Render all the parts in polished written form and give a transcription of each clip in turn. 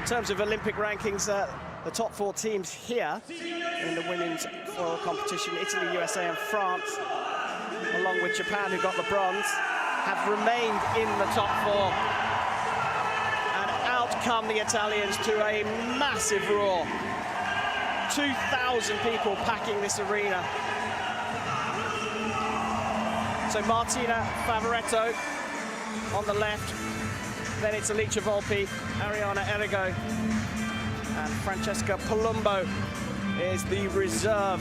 In terms of Olympic rankings, the top 4 teams here in the women's floral competition, Italy, USA and France, along with Japan, who got the bronze, have remained in the top 4. And out come the Italians to a massive roar. 2,000 people packing this arena. So Martina Favaretto on the left, then it's Alicia Volpi, Arianna Errigo, and Francesca Palumbo is the reserve.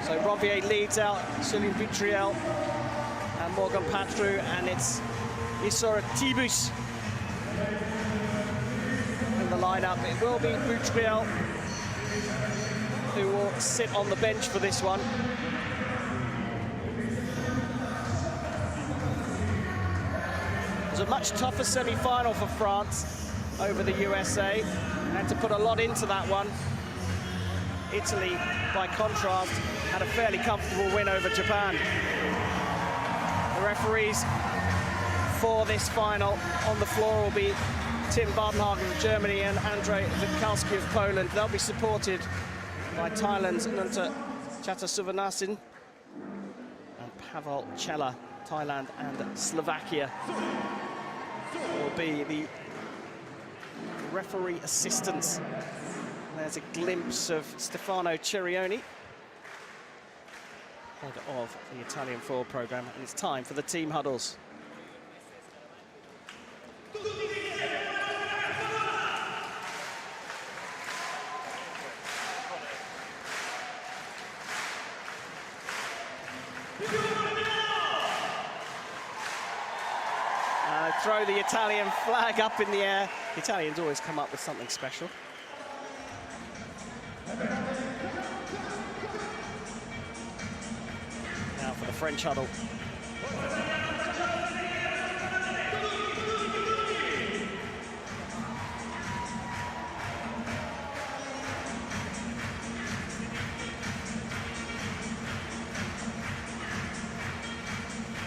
So Ranvier leads out Solene Butruille and Morgane Patru, and it's Ysaora Thibus in the lineup. It will be Butruille who will sit on the bench for this one. It was a much tougher semi-final for France over the USA, and to put a lot into that one. Italy, by contrast, had a fairly comfortable win over Japan. The referees for this final on the floor will be Tim Bardenhagen of Germany and Andrzej Witkowski of Poland. They'll be supported by Thailand's Nunta Chatasuvanasin and Pavel Chela, Thailand and Slovakia will be the referee assistants. There's a glimpse of Stefano Cerioni, head of the Italian floor program, and it's time for the team huddles. Throw the Italian flag up in the air. The Italians always come up with something special. Now for the French huddle.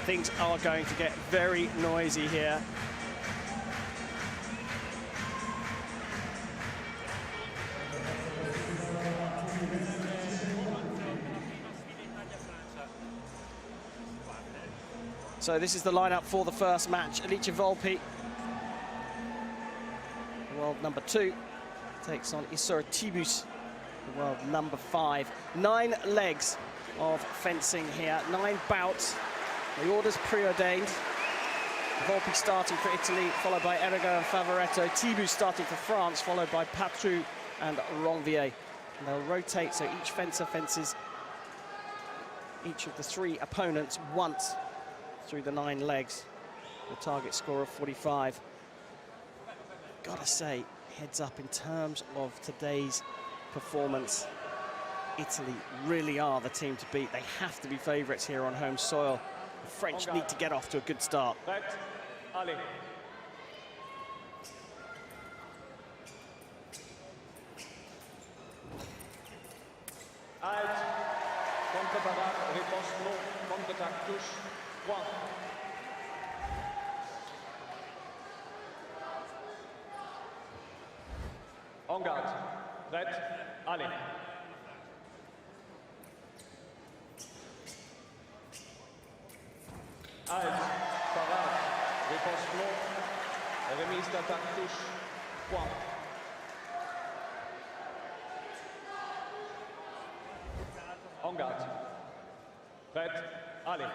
Things are going to get very noisy here. So this is the lineup for the first match. Alicia Volpi, world number 2, takes on Ysaora Thibus, the world number 5. 9 legs of fencing here, 9 bouts. The order's preordained. Volpi starting for Italy, followed by Errigo and Favaretto. Thibus starting for France, followed by Patru and Ranvier. And they'll rotate, so each fencer fences each of the 3 opponents once through the 9 legs. The target score of 45. Gotta say, heads up in terms of today's performance. Italy really are the team to beat. They have to be favourites here on home soil. The French need to get off to a good start. Allez. Halt. Contre-barak, réponse non, contre-attaque, touche, point. En garde. Prête. Allez. Halt. Parade. Réponse non. Remise d'attaque, touche, point. En garde. Prête. Allez.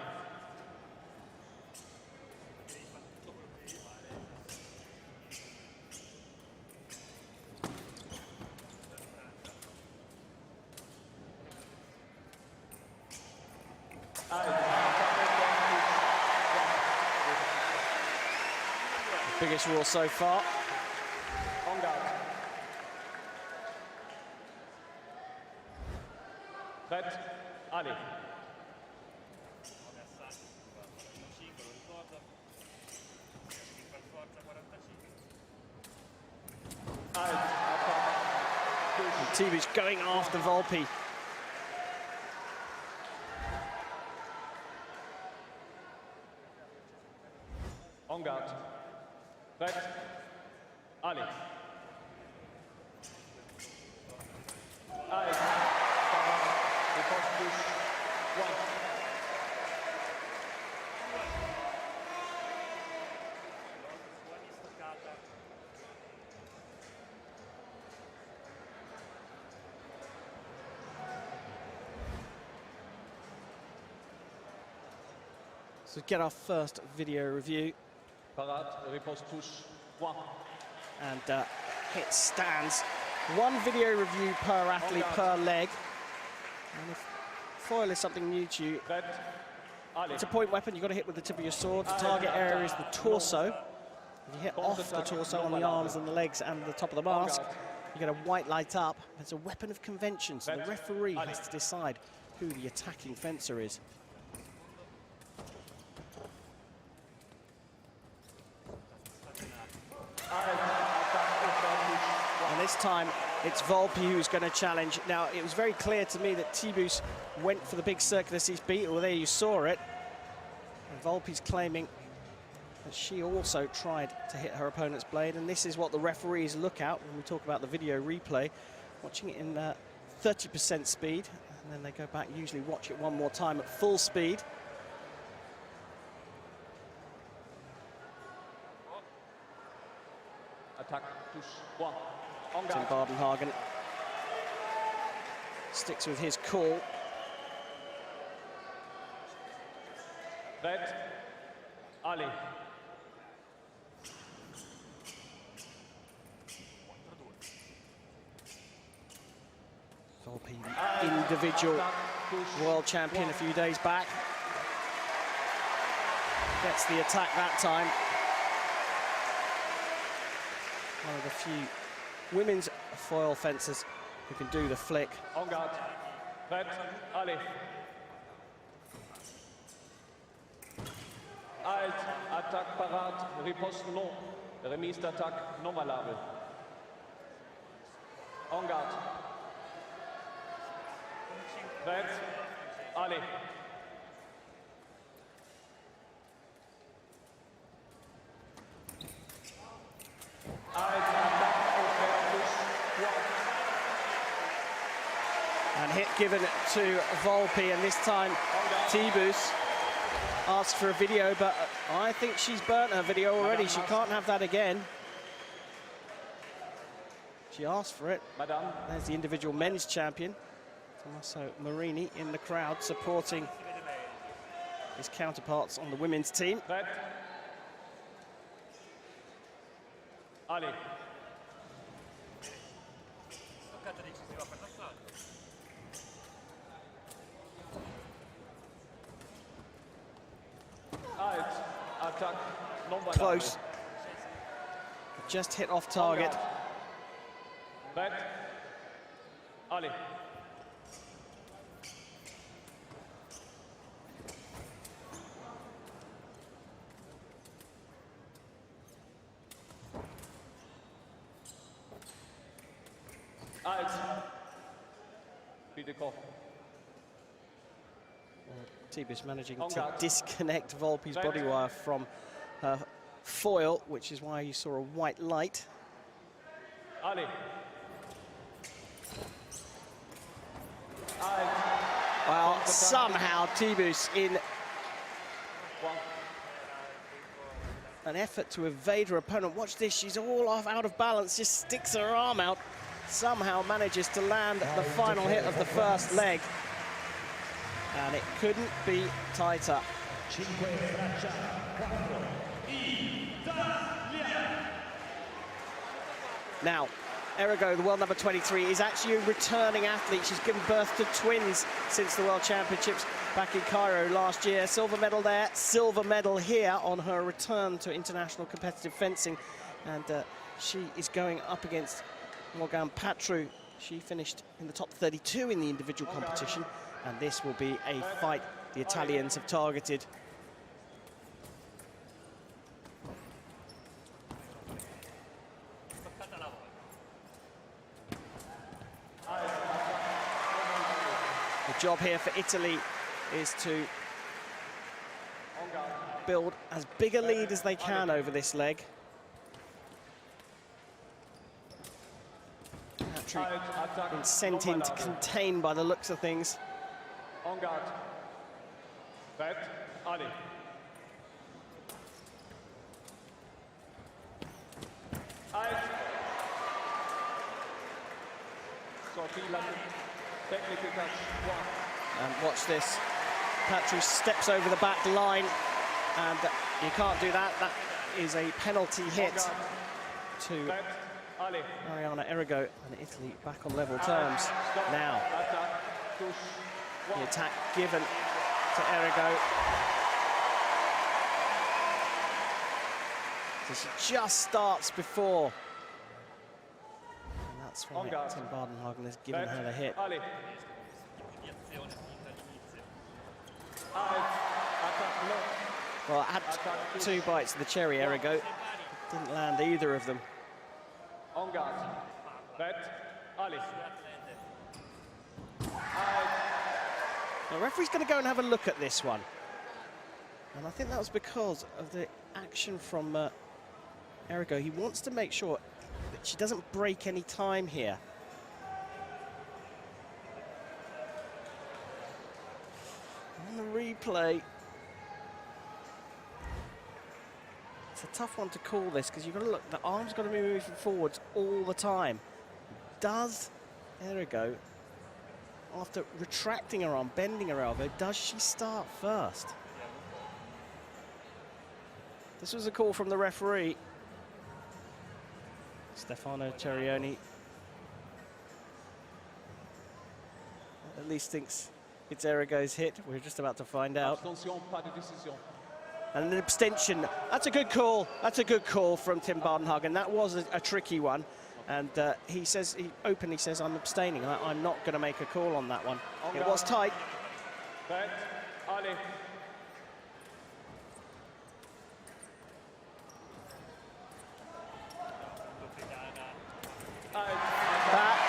Biggest roar so far. En garde. Prête. Allez. Thibus going after Volpi. So get our first video review. Parade, riposte, touche, point. And hit stands. One video review per athlete per leg. And if foil is something new to you, it's a point weapon. You've got to hit with the tip of your sword. The target area is the torso. If you hit off the torso on the arms and the legs and the top of the mask, you get a white light up. It's a weapon of convention, so the referee has to decide who the attacking fencer is. And this time, it's Volpi who's going to challenge. Now, it was very clear to me that Thibus went for the big circular cease beat. Well, there you saw it. And Volpi's claiming that she also tried to hit her opponent's blade. And this is what the referees look at when we talk about the video replay. Watching it in 30% speed. And then they go back, usually watch it one more time at full speed. Attack, touche, point. Tim Bardenhagen sticks with his call. Red, allez. Volpi, the individual world champion a few days back. Gets the attack that time. One of the few women's foil fencers who can do the flick. En garde. Red, allez. Halt, attaque, parade, riposte non. Remise d'attaque non valable. En garde. Red, allez. And hit given to Volpi, and this time Thibus asked for a video, but I think she's burnt her video already. She can't have that again. She asked for it. There's the individual men's champion, Tommaso Marini, in the crowd supporting his counterparts on the women's team. Red. Allez. Attack non valable. Close. Just hit off target. Red. Allez. Halt. Bitte. Thibus managing to disconnect Volpi's body wire from her foil, which is why you saw a white light. Allez. Well, somehow Thibus, in an effort to evade her opponent, watch this, she's all off, out of balance, just sticks her arm out, somehow manages to land the final hit of the first leg. And it couldn't be tighter. Now, Errigo, the world number 23, is actually a returning athlete. She's given birth to twins since the World Championships back in Cairo last year. Silver medal there, silver medal here on her return to international competitive fencing. And she is going up against Morgane Patru. She finished in the top 32 in the individual competition. And this will be a fight the Italians have targeted. The job here for Italy is to build as big a lead as they can over this leg. Patru been sent in to contain by the looks of things. En garde. Red, allez. Halt. Sortie la technique touch. And watch this. Patru steps over the back line, and you can't do that. That is a penalty hit to Arianna Errigo, and Italy back on level terms. Now, the attack given to Errigo. So she just starts before. And that's why Tim Badenhagen has given her the hit. Well, I had 2 bites of the cherry, Errigo. Didn't land either of them. The referee's going to go and have a look at this one. And I think that was because of the action from Errigo. He wants to make sure that she doesn't break any time here. On the replay, it's a tough one to call this because you've got to look, the arm's got to be moving forwards all the time. Does Errigo, after retracting her arm, bending her elbow, does she start first? This was a call from the referee, Stefano Cerioni. At least thinks it's Errigo's hit. We're just about to find out. And an abstention. That's a good call. That's a good call from Tim Badenhagen. That was a tricky one. And he says, he openly says, I'm abstaining. I'm not going to make a call on that one. It was tight. That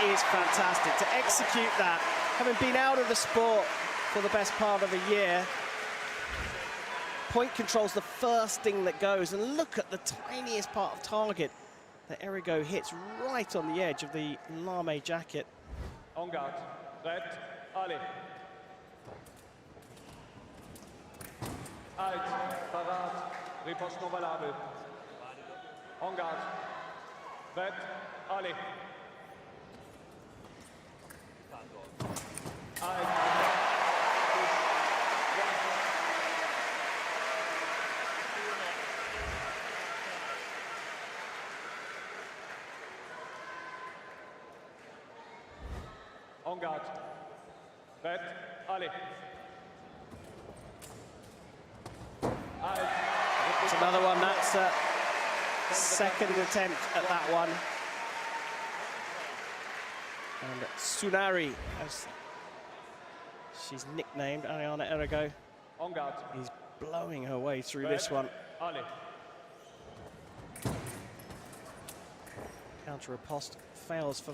is fantastic. To execute that, having been out of the sport for the best part of a year, point control's the first thing that goes. And look at the tiniest part of target that Errigo hits right on the edge of the lame jacket. En garde, prête, allez. Halt, parat, riposte non valable. En garde, prête, allez. Halt, en garde, prête, allez. It's another one. That's a second attempt at that one. And Tsunari, as she's nicknamed, Arianna Errigo, is blowing her way through this one. Counter riposte fails for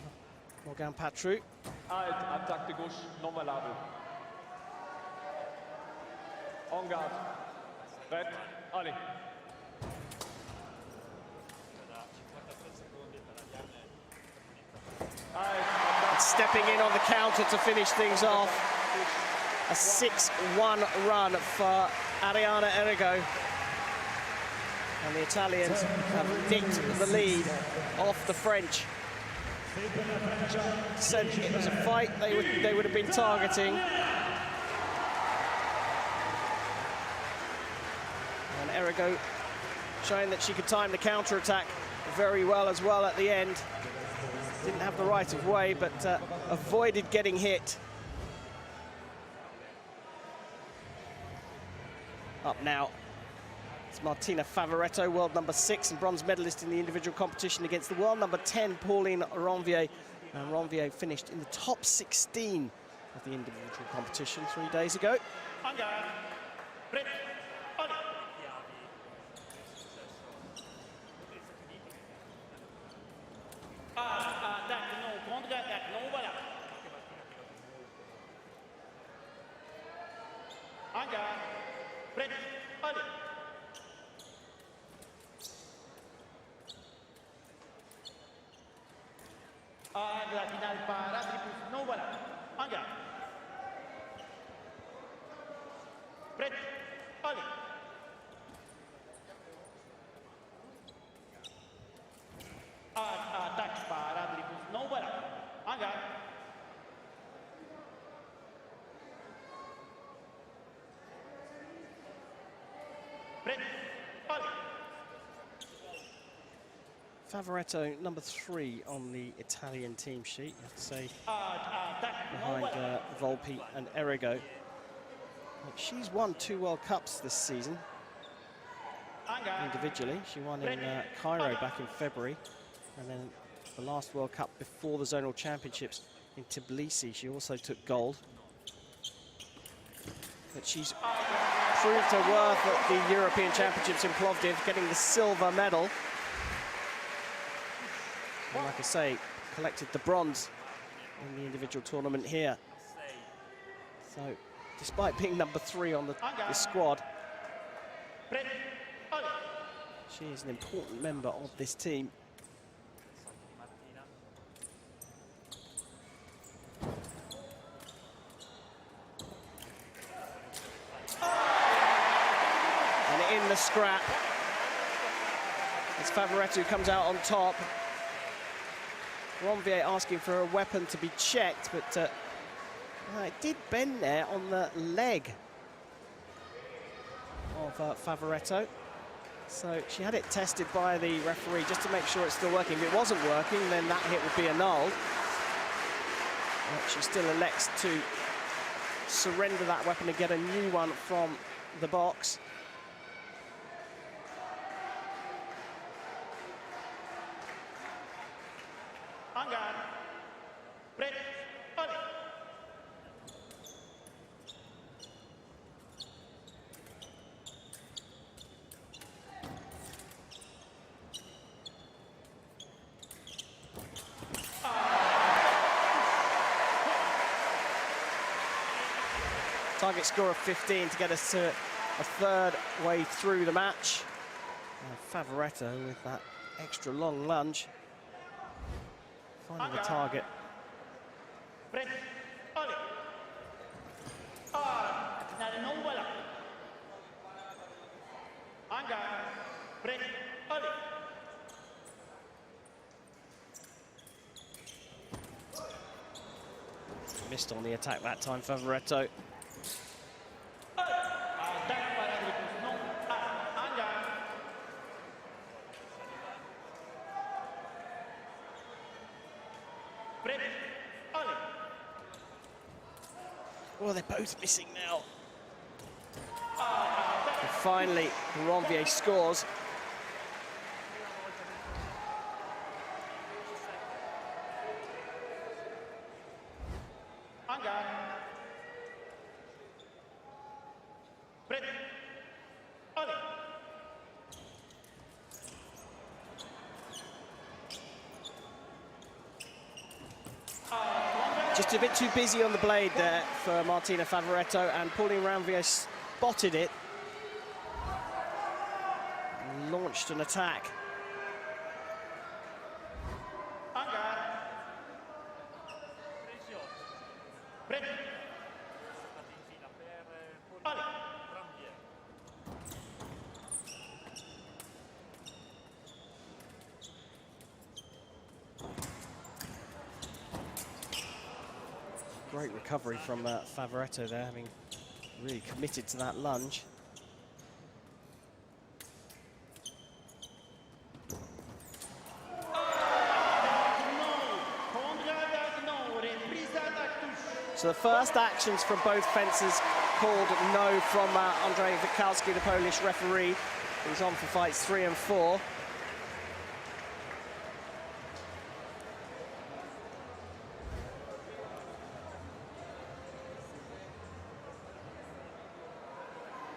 Morgane Patru. Attaque de gauche non valable. En garde. Prête, allez. Stepping in on the counter to finish things off. A 6-1 run for Arianna Errigo. And the Italians have nicked the lead off the French. Said it was a fight they would have been targeting. And Errigo showing that she could time the counter-attack very well as well at the end. Didn't have the right of way, but avoided getting hit. Up now, it's Martina Favaretto, world number 6 and bronze medalist in the individual competition against the world number 10, Pauline Ranvier. And Ranvier finished in the top 16 of the individual competition 3 days ago. La finale para Thibus, non voilà. En garde. Prête, allez. Attaque para Thibus, non voilà. En garde. Favaretto, number 3 on the Italian team sheet, you have to say, behind Volpi and Errigo. But she's won 2 World Cups this season, individually. She won in Cairo back in February, and then the last World Cup before the Zonal Championships in Tbilisi, she also took gold. But she's proved her worth at the European Championships in Plovdiv, getting the silver medal. And like I say, collected the bronze in the individual tournament here. So, despite being number 3 on the squad, she is an important member of this team. And in the scrap, as Favaretto comes out on top. Ranvier asking for a weapon to be checked, but it did bend there on the leg of Favaretto. So she had it tested by the referee just to make sure it's still working. If it wasn't working, then that hit would be annulled. But she still elects to surrender that weapon and get a new one from the box. Target score of 15 to get us to a third way through the match. And Favaretto with that extra long lunge, finding the target. Missed on the attack that time, Favaretto. Well, they're both missing now. And finally, Ranvier scores. Just a bit too busy on the blade there for Martina Favaretto, and Pauline Ranvier spotted it and launched an attack. Great recovery from Favaretto there, having really committed to that lunge. So the first actions from both fencers called no from Andrzej Witkowski, the Polish referee, who's on for fights 3 and 4.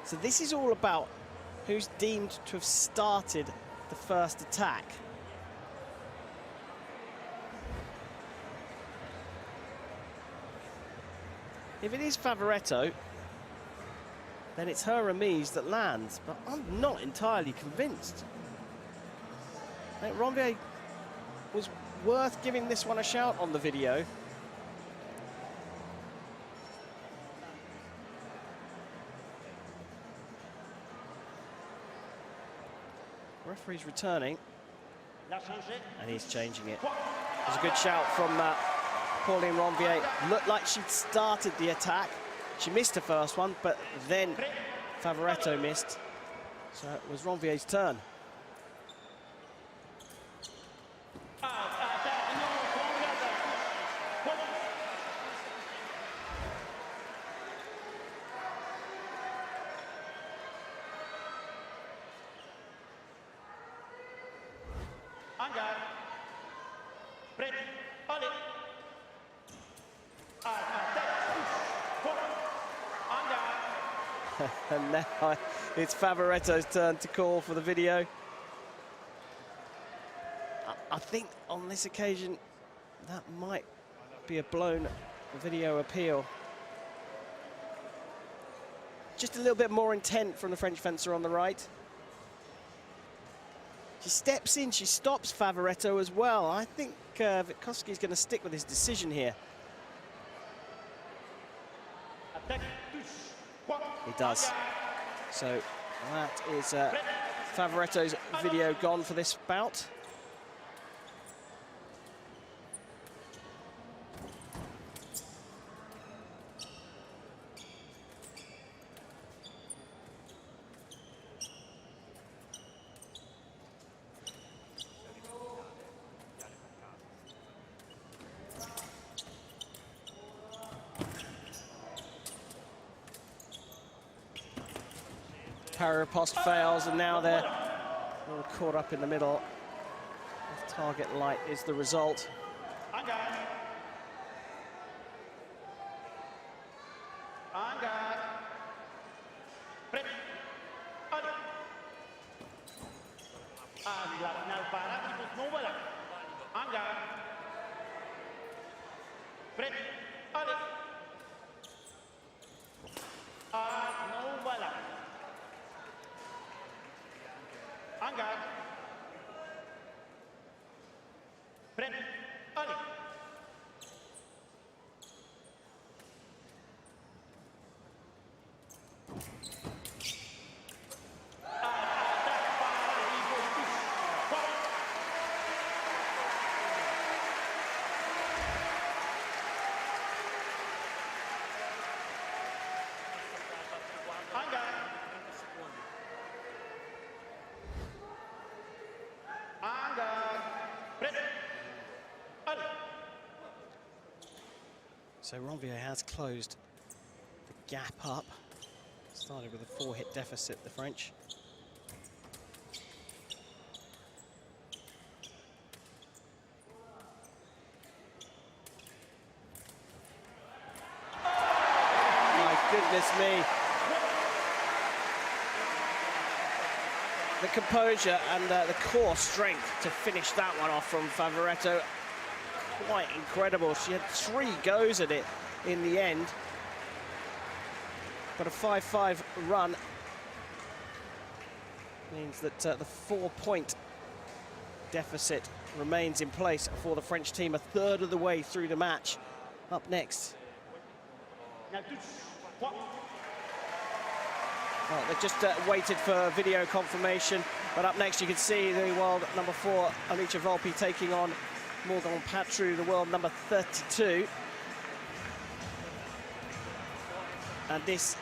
So this is all about who's deemed to have started the first attack. If it is Favaretto, then it's her remise that lands, but I'm not entirely convinced. I think Ranvier was worth giving this one a shout on the video. Referee's returning, and he's changing it. There's a good shout from Pauline Ranvier. Looked like she'd started the attack. She missed the first one, but then Favaretto missed. So it was Ranvier's turn. And now it's Favaretto's turn to call for the video. I think on this occasion that might be a blown video appeal. Just a little bit more intent from the French fencer on the right. She steps in, she stops Favaretto as well. I think Witkowski's going to stick with his decision here. He does. So that is Favaretto's video gone for this bout. Riposte fails, and now they're all caught up in the middle. Target light is the result. So Ranvier has closed the gap up. Started with a 4-hit deficit, the French. My goodness me. The composure and the core strength to finish that one off from Favaretto. Quite incredible. She had 3 goes at it in the end. But a 5-5 run means that the 4-point deficit remains in place for the French team, a third of the way through the match. Up next. Well, they just waited for video confirmation, but up next you can see the world number 4, Alicia Volpi, taking on Morgane Patru, the world number 32. And this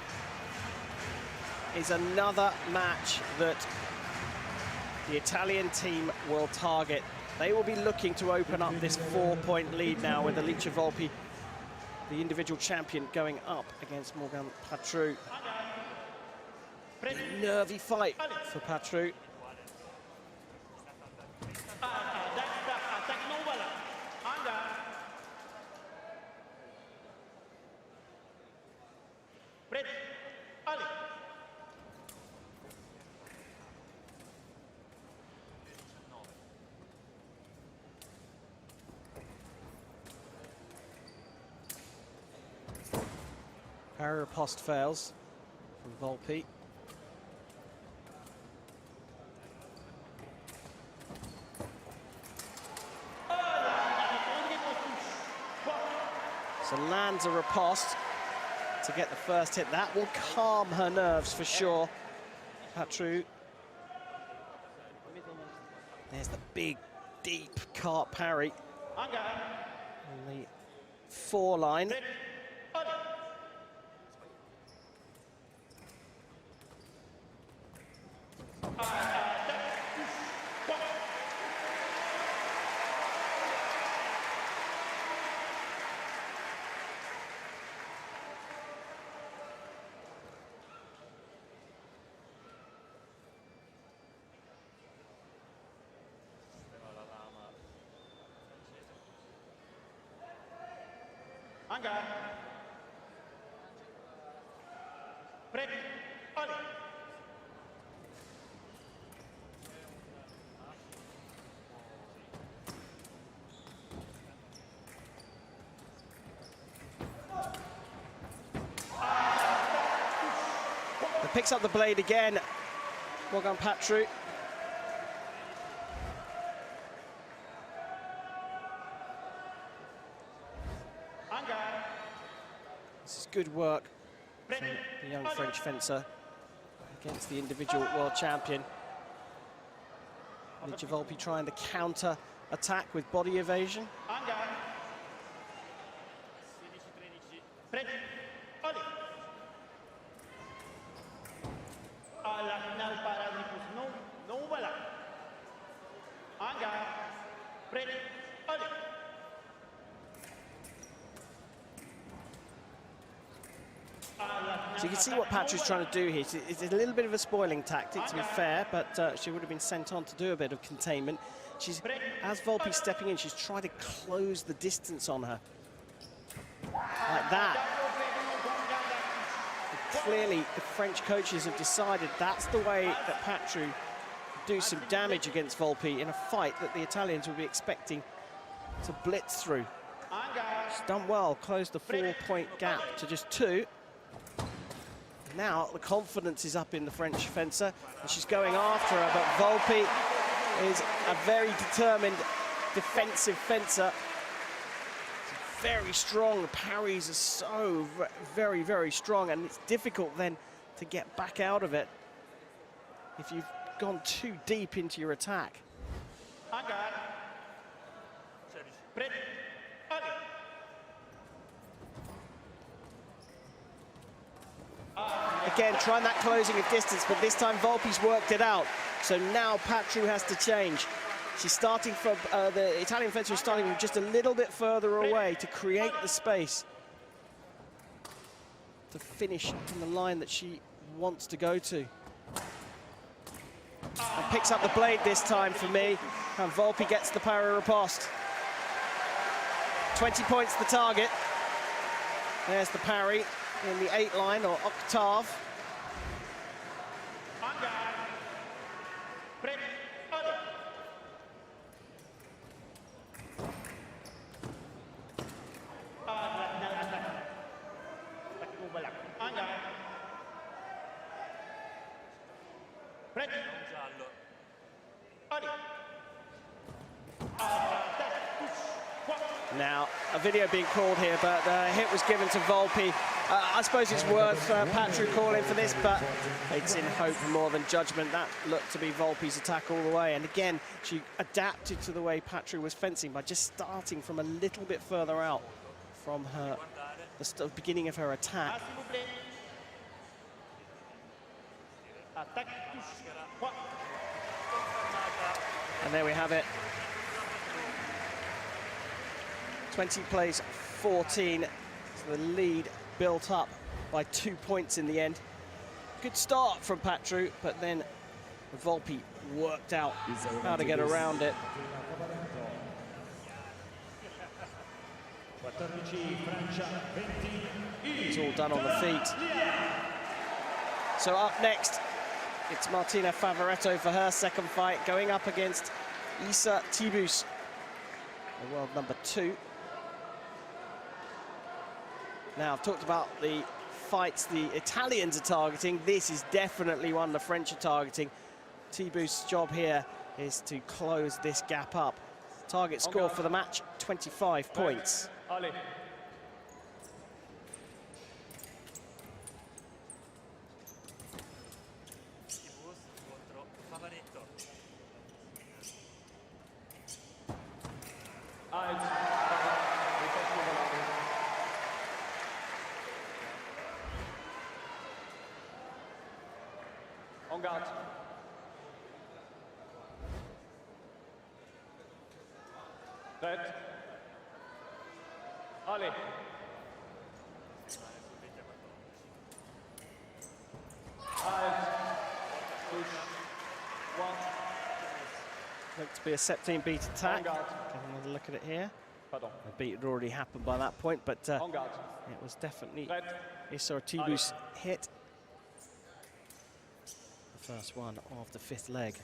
is another match that the Italian team will target. They will be looking to open up this 4-point lead now with Alicia Volpi, the individual champion, going up against Morgane Patru. A nervy fight for Patru. Riposte fails from Volpi. So lands a riposte to get the first hit. That will calm her nerves for sure. Patru. There's the big, deep cart parry on the 4 line. En garde. Prêt. Allez. Picks up the blade again, Morgane Patru. This is good work from the young French fencer against the individual world champion. Volpi trying to counter attack with body evasion. So you can see what Patru's trying to do here. It's a little bit of a spoiling tactic, to be fair, but she would have been sent on to do a bit of containment. As Volpi's stepping in, she's trying to close the distance on her. Like that. And clearly, the French coaches have decided that's the way that Patru do some damage against Volpi in a fight that the Italians will be expecting to blitz through. She's done well, closed the 4-point gap to just 2. Now the confidence is up in the French fencer, and she's going after her, but Volpi is a very determined defensive fencer. She's very strong, the parries are so very, very strong, and it's difficult then to get back out of it if you've gone too deep into your attack. Again, trying that closing of distance, but this time Volpi's worked it out. So now Patru has to change. She's starting from, the Italian fencer is starting just a little bit further away to create the space to finish in the line that she wants to go to. And picks up the blade this time for me, and Volpi gets the parry riposte. 20 points the target. There's the parry in the 8 line, or octave. Now, a video being called here, but the hit was given to Volpi. I suppose it's worth Patru calling for this, but it's in hope more than judgment. That looked to be Volpi's attack all the way. And again, she adapted to the way Patru was fencing by just starting from a little bit further out from the beginning of her attack. And there we have it. 20 plays 14, so the lead built up by 2 points in the end. Good start from Patru, but then Volpi worked out how to get around it. It's all done on the feet. So up next, it's Martina Favaretto for her second fight, going up against Ysaora Thibus, the world number 2. Now, I've talked about the fights the Italians are targeting. This is definitely one the French are targeting. Thibus' job here is to close this gap up. Target score for the match, 25 points. En garde. Prête. Allez. Looks to be a set team beat attack. Have another look at it here. Pardon. The beat had already happened by that point, but En garde. it was definitely Prête. Ysaora Thibus hit. The first one of the 5th leg.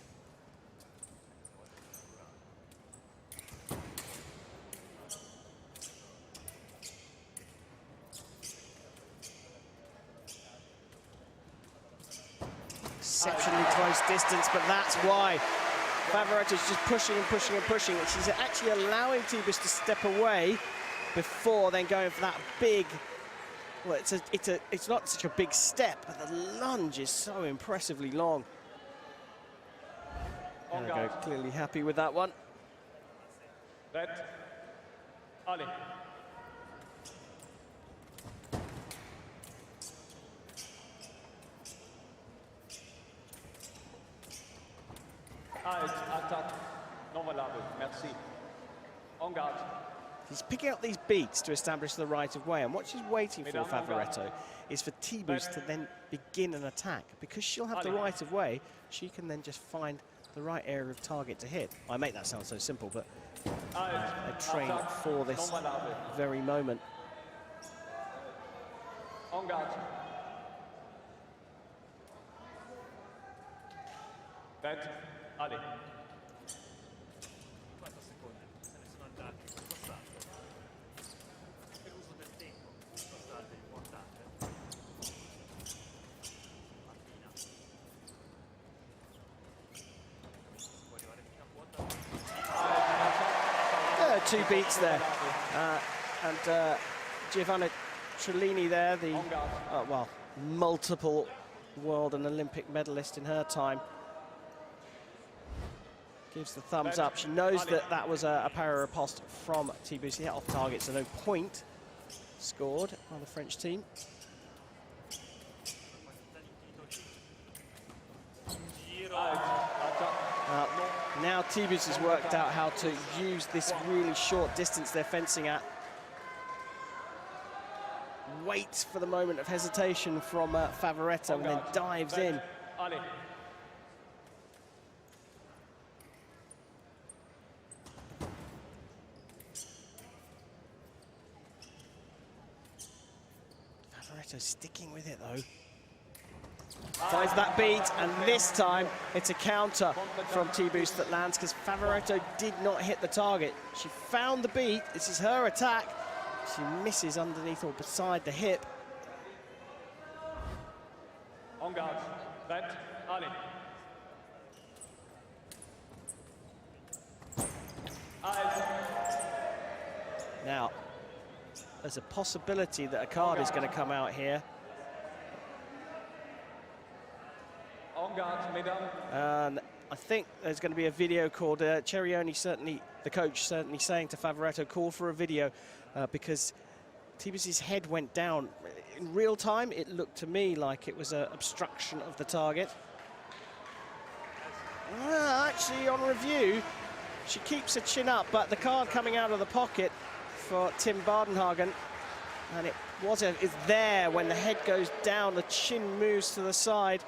Exceptionally close distance, but that's why Favaretto's just pushing and pushing and pushing. She's actually allowing Thibus to step away before then going for that big. Well, it's not such a big step, but the lunge is so impressively long. Errigo clearly happy with that one. Prête. Allez. Halt, attaque, non valable, merci. En garde. He's picking up these beats to establish the right of way, and what she's waiting for, Favaretto, is for Thibus to then begin an attack. Because she'll have the right of way, she can then just find the right area of target to hit. I make that sound so simple, but they train for this very moment. En garde. Prête. Allez. Two beats there, and Giovanna Trellini there, the well, multiple world and Olympic medalist in her time, gives the thumbs up. She knows that that was a para riposte from Thibus. He hit off target, so no point scored by the French team. Now Thibus has worked out how to use this really short distance they're fencing at. Waits for the moment of hesitation from Favaretto and then dives in. Favaretto sticking with it though. Finds that beat, and this time it's a counter from Thibus that lands because Favaretto did not hit the target. She found the beat. This is her attack. She misses underneath or beside the hip. En garde. Prête. Allez. Now, there's a possibility that a card is going to come out here. And I think there's going to be a video called Cerioni, certainly the coach, certainly saying to Favaretto, call for a video because Thibus's head went down. In real time, it looked to me like it was an obstruction of the target. Actually, on review, she keeps her chin up, but the card coming out of the pocket for Tim Badenhagen, and it's there when the head goes down, the chin moves to the side.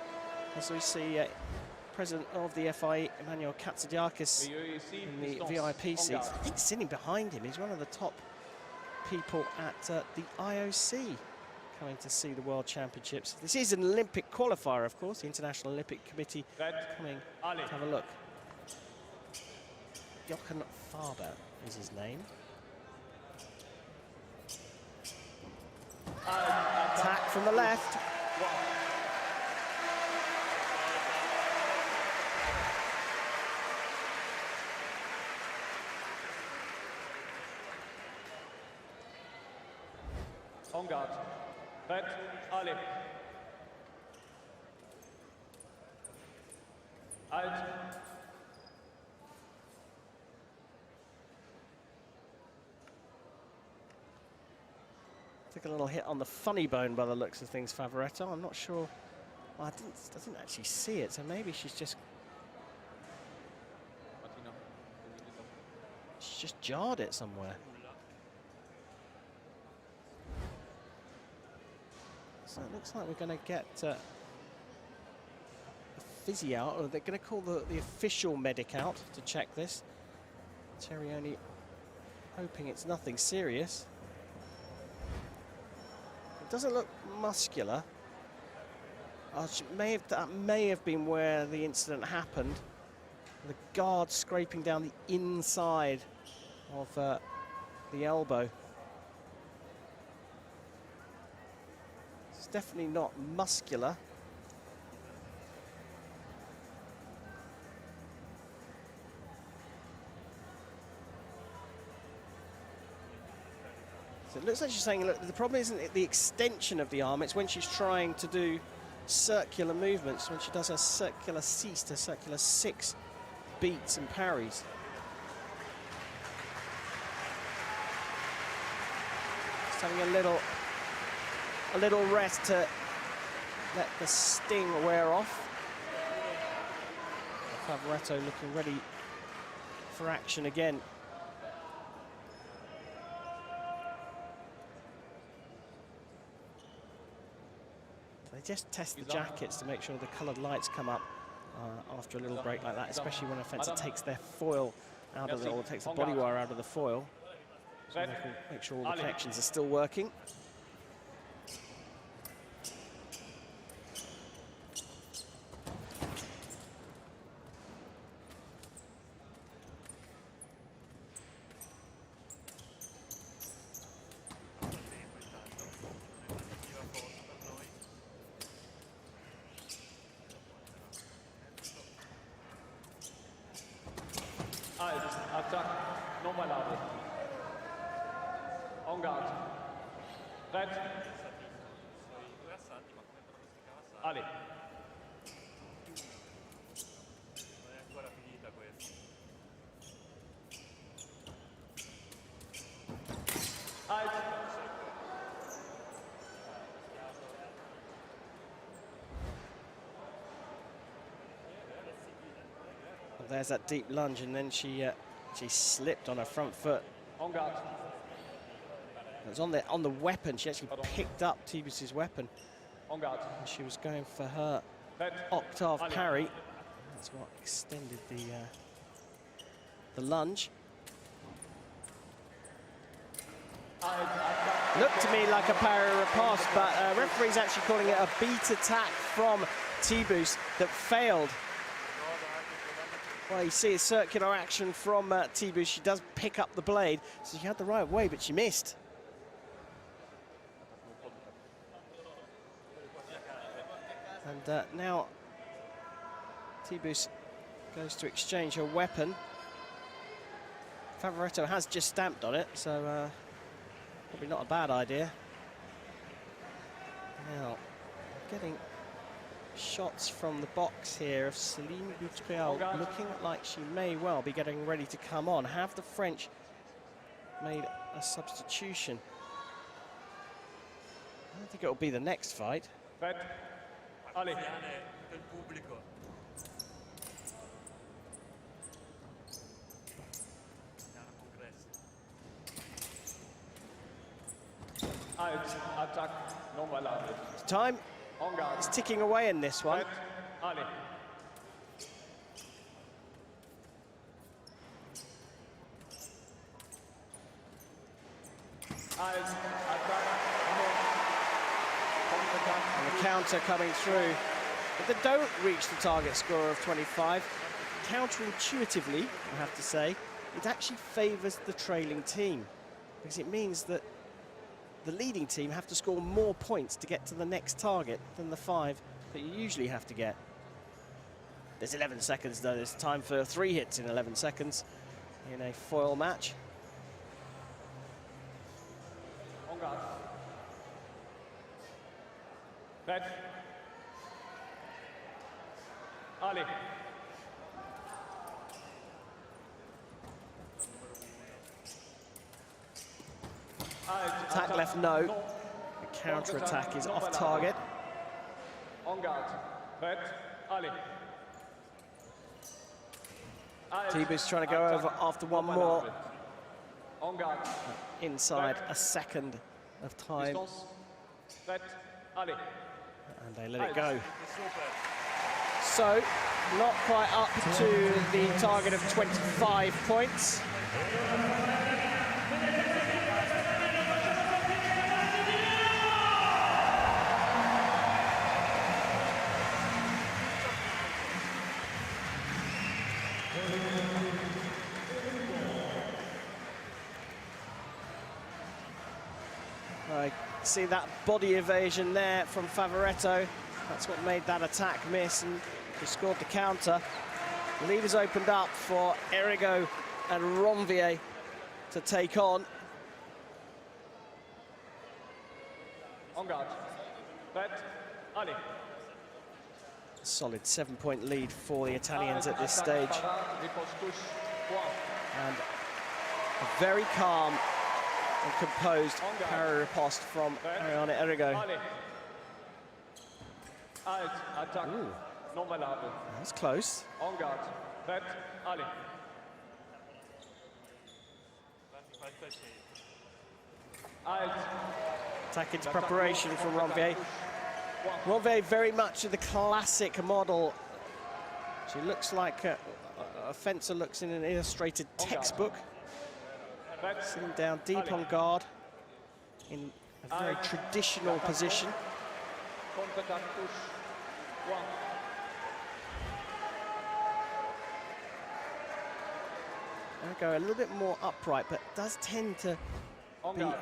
As we see President of the FIE, Emmanuel Katsidiakis, in the VIP seats. I think sitting behind him, he's one of the top people at the IOC coming to see the World Championships. This is an Olympic qualifier, of course, the International Olympic Committee coming to have a look. Jochen Faber is his name. Attack from the left. En garde. Prête. Allez. Halt. Took a little hit on the funny bone by the looks of things, Favaretto. I'm not sure. Well, I didn't actually see it, so maybe she's just jarred it somewhere. So it looks like we're going to get a physio out, or they're going to call the official medic out to check this. Cerioni hoping it's nothing serious. It doesn't look muscular. That may have been where the incident happened. The guard scraping down the inside of the elbow. It's definitely not muscular. So it looks like she's saying, look, the problem isn't the extension of the arm, it's when she's trying to do circular movements, when she does her circular cease, her circular 6 beats and parries. Just having a little rest to let the sting wear off. Favaretto looking ready for action again. They just test the jackets to make sure the coloured lights come up after a little break like that, especially when a fencer takes their foil out of or takes the body wire out of the foil. So they can make sure all the connections are still working. Attack, non valable. En garde. Prête. Allez. Well, there's that deep lunge, and then she slipped on her front foot. En garde. It was on the weapon. She actually picked up Thibus's weapon. En garde. And she was going for her octave parry. That's what extended the lunge. Looked to me like a parry riposte, but referee's actually calling it a beat attack from Thibus that failed. Well, you see a circular action from Thibus. She does pick up the blade, so she had the right way, but she missed. And now Thibus goes to exchange her weapon. Favaretto has just stamped on it, so probably not a bad idea. Now, getting shots from the box here of Solene Butruille, looking like she may well be getting ready to come on. Have the French made a substitution? I don't think it'll be the next fight. Allez. Attack, non valable. Time is ticking away in this one. Allez. And the counter coming through. But they don't reach the target score of 25. Counterintuitively, I have to say, it actually favours the trailing team, because it means that the leading team have to score more points to get to the next target than the 5 that you usually have to get. There's 11 seconds though. There's time for 3 hits in 11 seconds in a foil match. En garde. Prête. Allez. Attack left, no. The counter attack is off target. En garde. Prête. Allez. Thibus trying to go over after one more. En garde. Inside a second of time. Distance. Prête. Allez. And they let it go. So, not quite up to the target of 25 points. I see that body evasion there from Favaretto. That's what made that attack miss, and she scored the counter. The lead has opened up for Errigo and Ranvier to take on. En garde. Prête. Allez. Solid 7-point lead for the Italians at this stage. And a very calm and composed parry riposte from Arianna Errigo. Attaque. Non valable. That's close. En garde. Prête. Allez. Attack into preparation from Ranvier. Ranvier very much of the classic model. She looks like a fencer looks in an illustrated textbook. Sitting down deep on guard in a very traditional position. Errigo a little bit more upright, but does tend to be a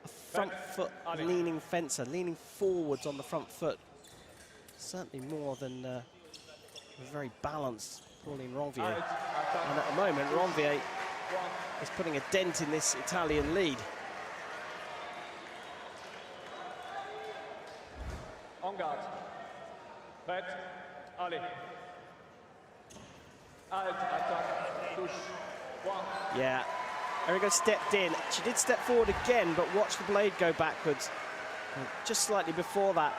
front foot leaning fencer, leaning forwards on the front foot. Certainly more than a very balanced Pauline Ranvier. And at the moment, Ranvier is putting a dent in this Italian lead. En garde. Prête. Allez. Attaque. Touche. Yeah, Errigo stepped in. She did step forward again, but watch the blade go backwards. And just slightly before that,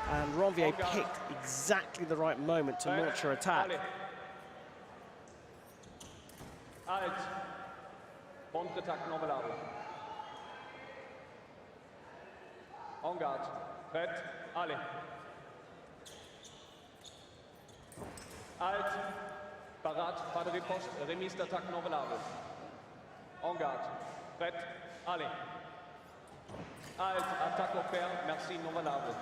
and Ranvier picked exactly the right moment to launch her attack. Halt. Contre-attaque non valable. En garde. Prête. Allez. Halt. Parat. Pas de riposte. Remise d'attaque non valable. En garde. Prête. Allez. Halt. Attaque offert. Merci non valable.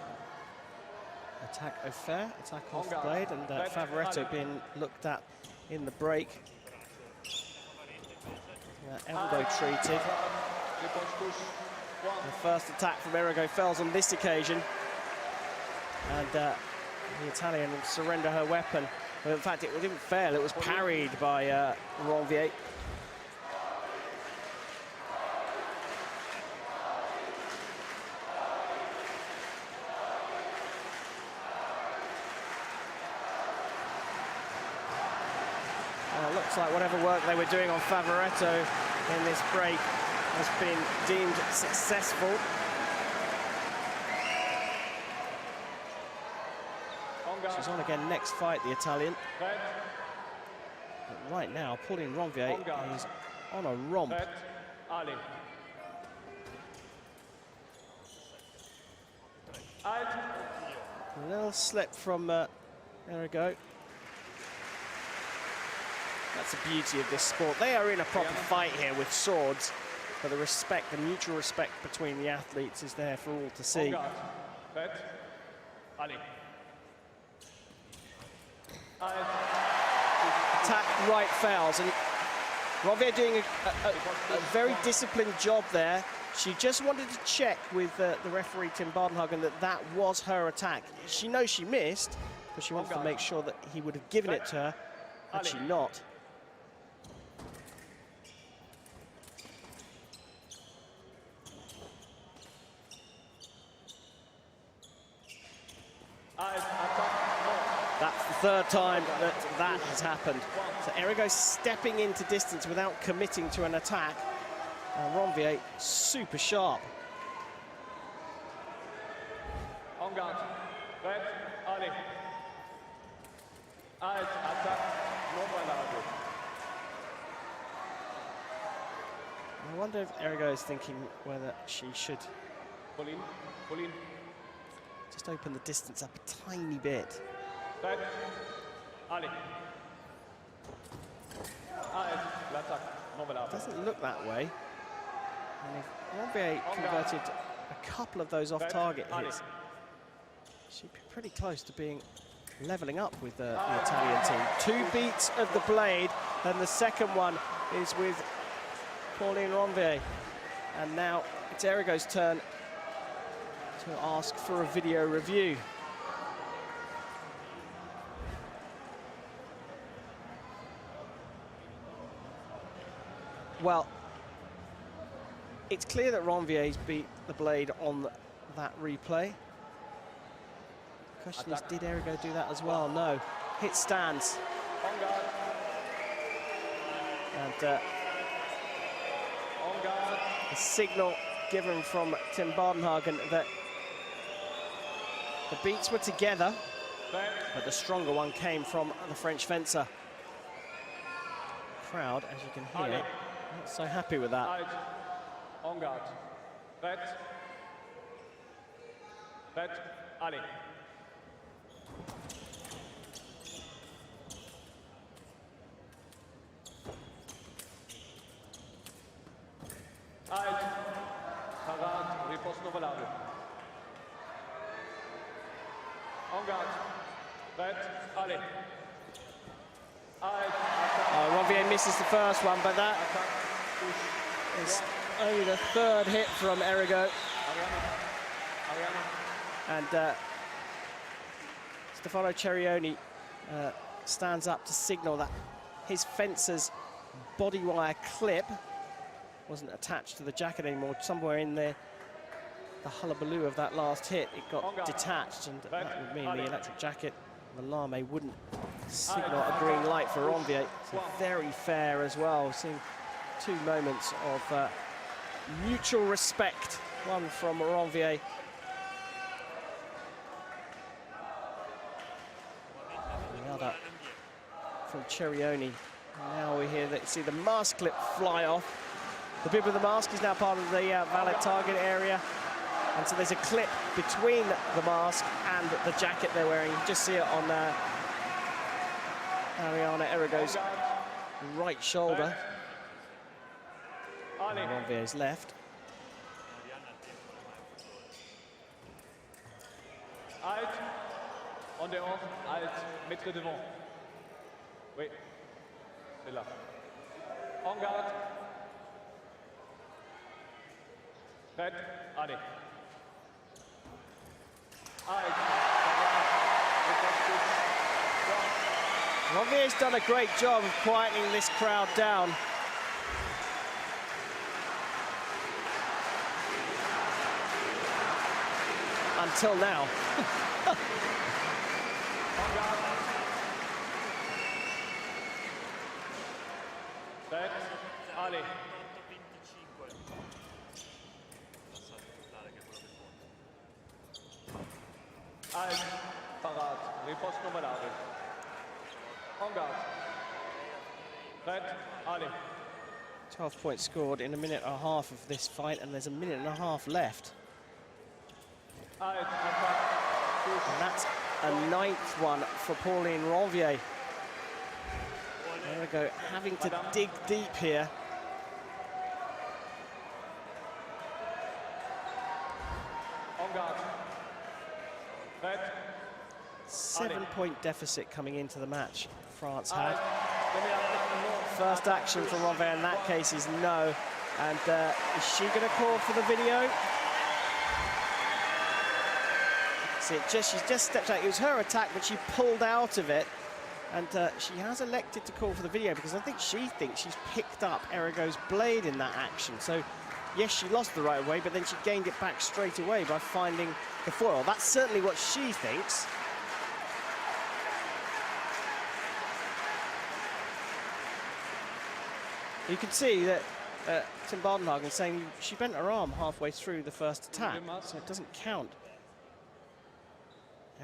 Attack au fer, attack off the blade, and Favaretto being looked at in the break. Elbow treated. The first attack from Errigo fails on this occasion, and the Italian will surrender her weapon. But in fact, it didn't fail, it was parried by Ranvier. Looks like whatever work they were doing on Favaretto in this break has been deemed successful. She's on again next fight, the Italian. But right now, Pauline Ranvier is on a romp. A little slip from Errigo. That's the beauty of this sport. They are in a proper fight here with swords, but the respect, the mutual respect between the athletes is there for all to see. Attack right fails, and Ranvier doing a very disciplined job there. She just wanted to check with the referee Tim Bardenhagen that was her attack. She knows she missed, but she wanted to make sure that he would have given it to her had she not. That's the third time that has happened. So Errigo stepping into distance without committing to an attack. Ranvier super sharp. En garde. Prête. Allez. Halt. Attaque non valable. I wonder if Errigo is thinking whether she should Pauline. just open the distance up a tiny bit. Prête. Allez. Halt. L'attaque non valable. Doesn't look that way. And if Ranvier converted a couple of those off-target hits, she'd be pretty close to being leveling up with the Italian team. 2 beats of the blade, and the second one is with Pauline Ranvier. And now It's Errigo's turn to ask for a video review. Well, it's clear that Ranvier's beat the blade on that replay. The question is, did Errigo do that as well? No. Hit stands. And the signal given from Tim Badenhagen that the beats were together, but the stronger one came from the French fencer. Crowd, as you can hear, not so happy with that. En garde. Prête. Prête. Allez. Halt. Parat. Riposte non valable. En garde. Prête. Allez. Halt. Ranvier misses the first one, but that is only the third hit from Errigo. And Stefano Cerioni stands up to signal that his fencer's body wire clip wasn't attached to the jacket anymore. Somewhere in there, the hullabaloo of that last hit, it got detached, and that would mean the electric jacket, the lame, wouldn't signal a green light for Ranvier. So very fair as well. Seeing two moments of mutual respect, one from Ranvier. The other from Cerioni. Now we hear that, see the mask clip fly off. The bib of the mask is now part of the valid target area. And so there's a clip between the mask and the jacket they're wearing. You just see it on Arianna Errigo's right shoulder. Ranvier's left. Halt. En dehors. Halt. Mettez devant. Oui. C'est là. En garde. Prête. Allez. Halt. Ranvier's done a great job of quietening this crowd down. Until now. Allez. Halt. Parat. Riposte non valable. En garde. Prête. Allez. 12 points scored in a minute and a half of this fight, and there's a minute and a half left. Halt. And that's a ninth one for Pauline Ranvier. There we go, having to dig deep here. En garde. Prête. 7-point deficit coming into the match, France had. First action from Ranvier in that case is no. And is she going to call for the video? See, she just stepped out. It was her attack, but she pulled out of it. And she has elected to call for the video because I think she thinks she's picked up Errigo's blade in that action. So, yes, she lost the right way, but then she gained it back straight away by finding the foil. That's certainly what she thinks. You can see that Tim Badenhagen saying she bent her arm halfway through the first attack, so it doesn't count.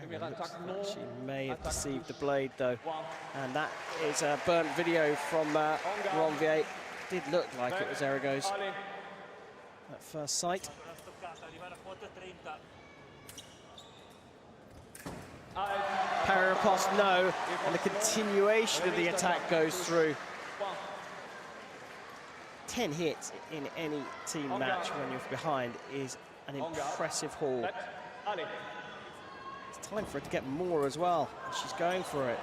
Looks like she may have deceived the blade, though. And that is a burnt video from Ranvier. Did look like it was Errigo's at first sight. Parry riposte, no. And the continuation of the attack goes through. 10 hits in any team match when you're behind is an impressive haul. It's time for her to get more as well, and she's going for it.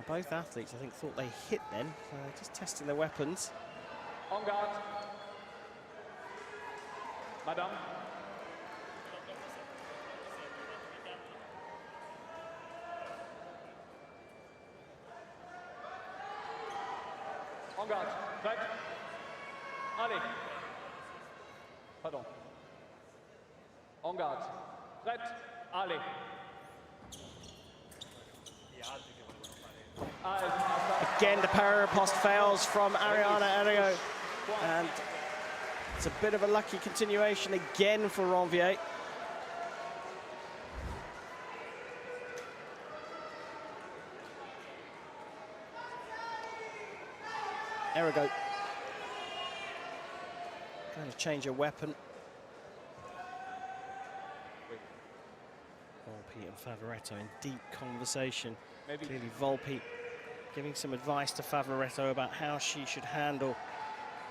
Both athletes, I think, thought they hit then, just testing their weapons. Madame. En garde. Prête. Allez. Pardon. En garde. Prête. Allez. Again, the para-riposte fails from Arianna Errigo. And it's a bit of a lucky continuation again for Ranvier. Errigo going to change her weapon. Volpi and Favaretto in deep conversation. Clearly Volpi giving some advice to Favaretto about how she should handle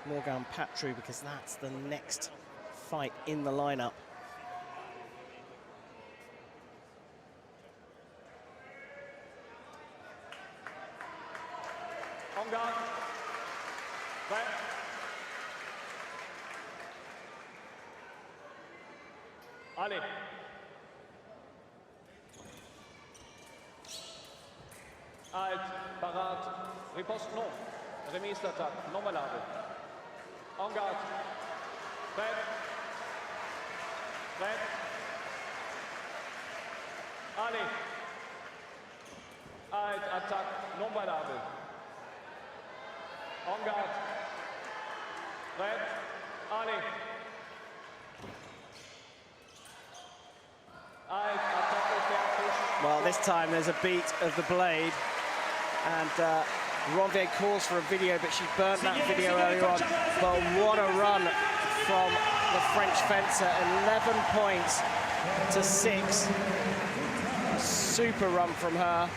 Morgane Patru, because that's the next fight in the lineup. En garde. Prêt. Allez. Halt, parat, riposte non. Remise d'attaque, non valable. En garde. Prêt. Prêt. Allez. Halt, attaque, non valable. En garde. Prêt. Allez. Halt, attaque au fer, push. Well, this time there's a beat of the blade, and Ranvier calls for a video, but she burnt that video earlier on. But what a run from the French fencer, 11 points to 6. A super run from her.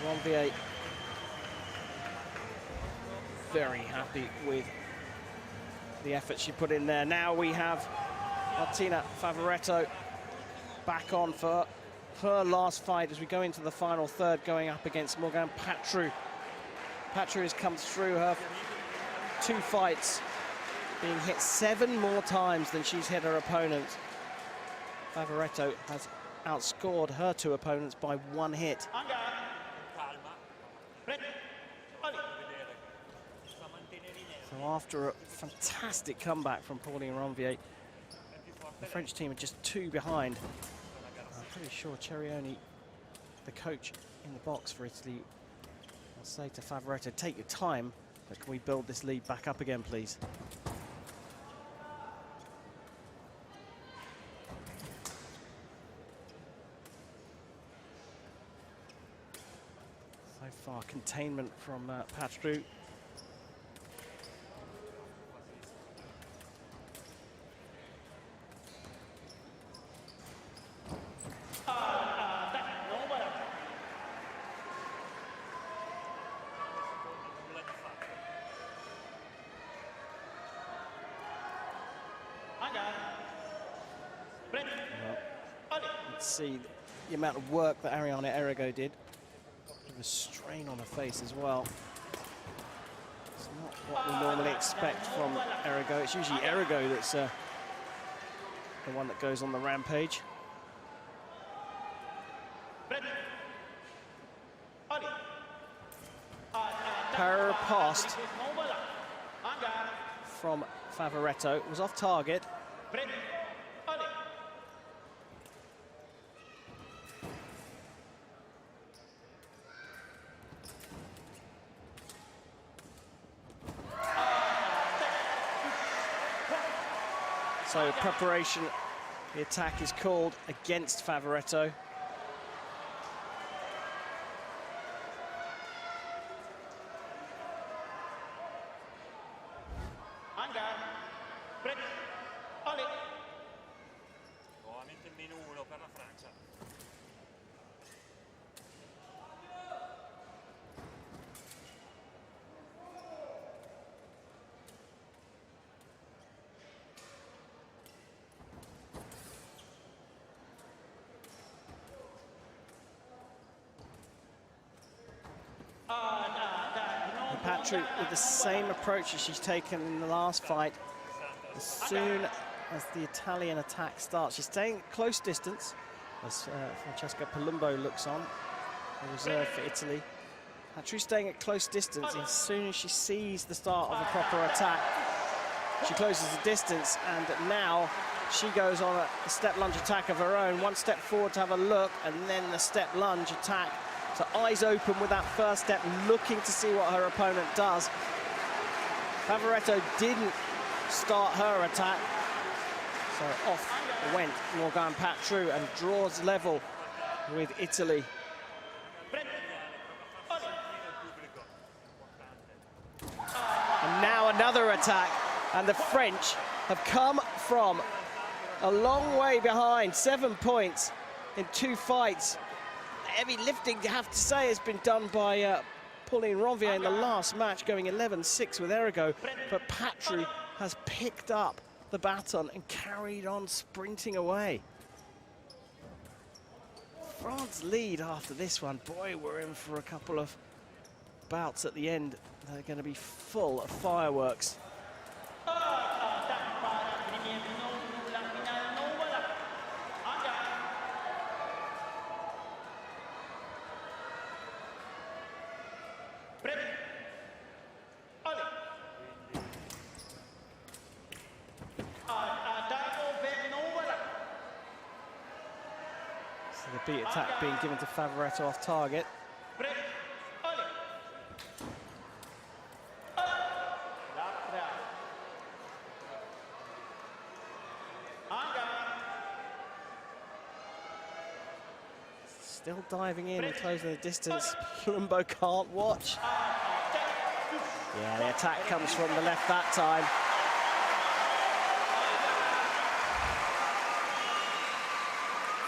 Ranvier very happy with the effort she put in there. Now we have Martina Favaretto back on for her last fight as we go into the final third, going up against Morgane Patru. Patru has come through her 2 fights, being hit 7 more times than she's hit her opponent. Favaretto has outscored her 2 opponents by 1 hit. So after a fantastic comeback from Pauline Ranvier, the French team are just 2 behind. I'm pretty sure Cerioni, the coach in the box for Italy, will say to Favaretto, take your time, but can we build this lead back up again, please? So far, containment from Patru. See the amount of work that Arianna Errigo did. With a strain on her face as well. It's not what we normally expect from Errigo. It's usually Errigo that's the one that goes on the rampage. Para-riposte from Favaretto was off target. So preparation, the attack is called against Favaretto. Nuovamente meno 1 per la Francia. Patru with the same approach as she's taken in the last fight. As soon as the Italian attack starts, she's staying at close distance as Francesca Palumbo looks on, a reserve for Italy. Patru staying at close distance. As soon as she sees the start of a proper attack, she closes the distance, and now she goes on a step lunge attack of her own. One step forward to have a look, and then the step lunge attack. So eyes open with that first step, looking to see what her opponent does. Favaretto didn't start her attack, so off went Morgane Patru and draws level with Italy. And now another attack, and the French have come from a long way behind, 7 points in 2 fights. Heavy lifting, you have to say, has been done by Pauline Ranvier in the last match, going 11-6 with Errigo, but Patru has picked up the baton and carried on sprinting away. France lead after this one. Boy, we're in for a couple of bouts at the end. They're going to be full of fireworks. So the beat attack being given to Favaretto off target. Still diving in and closing the distance. Palumbo can't watch. Yeah, the attack comes from the left that time.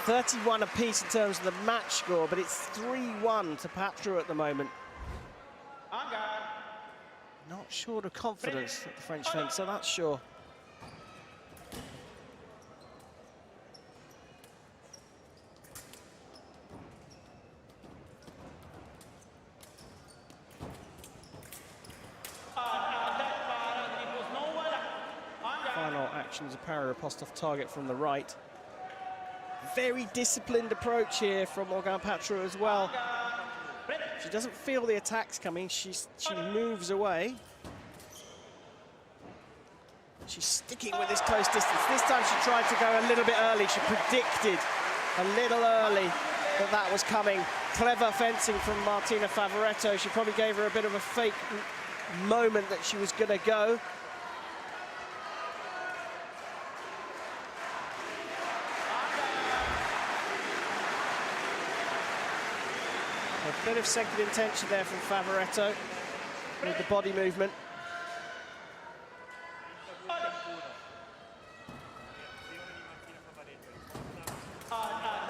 $31 apiece in terms of the match score, but it's 3-1 to Patru at the moment. Not short of confidence at the French fencer, that's sure. Final actions, a parry riposte off target from the right. Very disciplined approach here from Morgane Patru as well. She doesn't feel the attacks coming, she moves away. She's sticking with this close distance. This time she tried to go a little bit early. She predicted a little early that that was coming. Clever fencing from Martina Favaretto. She probably gave her a bit of a fake moment that she was going to go. A bit of second intention there from Favaretto with the body movement.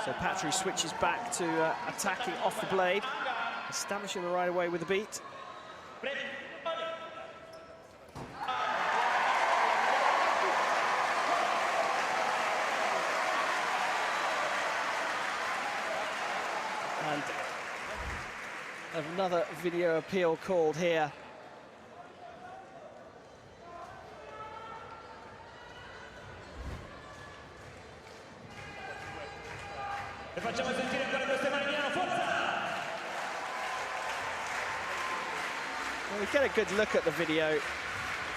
So Patru switches back to attacking off the blade, establishing the right away with the beat. And another video appeal called here. Well, we get a good look at the video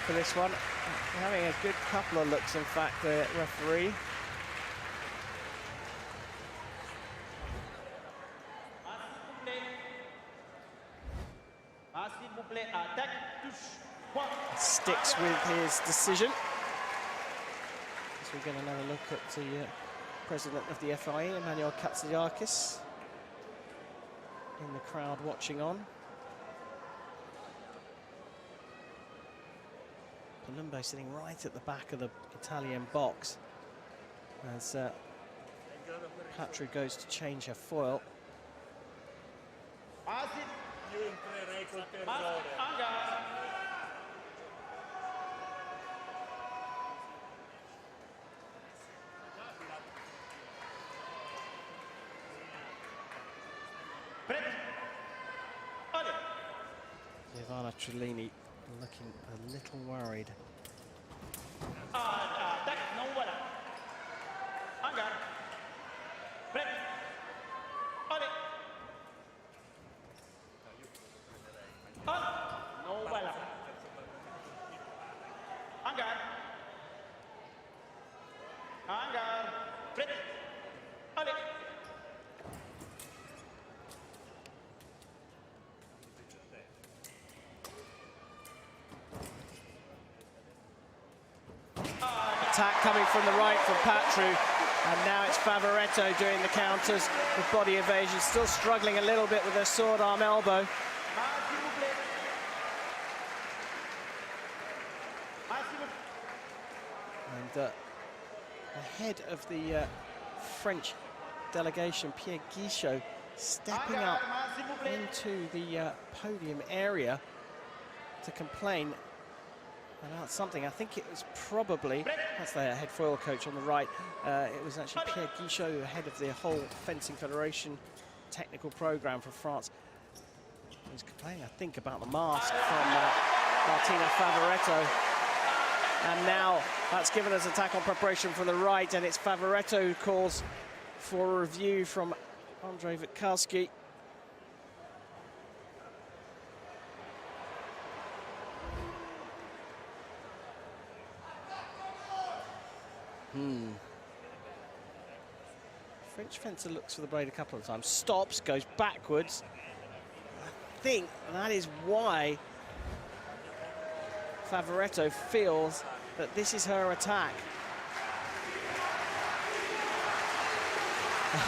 for this one. We're having a good couple of looks, in fact, the referee. Sticks with his decision. So we're going to have a look at the president of the FIA, Emmanuel Katsiakis, in the crowd watching on. Palumbo sitting right at the back of the Italian box as Patru goes to change her foil. Ivana Trellini looking a little worried. Attack, non voilà. En garde. Prêt. Allez. Non voilà. En garde. En garde. Prêt. Allez. Attack coming from the right from Patru, and now it's Favaretto doing the counters with body evasion, still struggling a little bit with her sword arm elbow. S'il vous plaît. S'il vous plaît. And the head of the French delegation, Pierre Guichot, stepping up S'il vous plaît. into the podium area to complain about something. I think it was probably, that's their head foil coach on the right, it was actually Pierre Guichot, the head of the whole Fencing Federation technical program for France. He was complaining, I think, about the mask from Martina Favaretto. And now that's given us attack on preparation from the right, and it's Favaretto who calls for a review from Andrei Witkowski. French fencer looks for the blade a couple of times, stops, goes backwards. I think that is why Favaretto feels that this is her attack.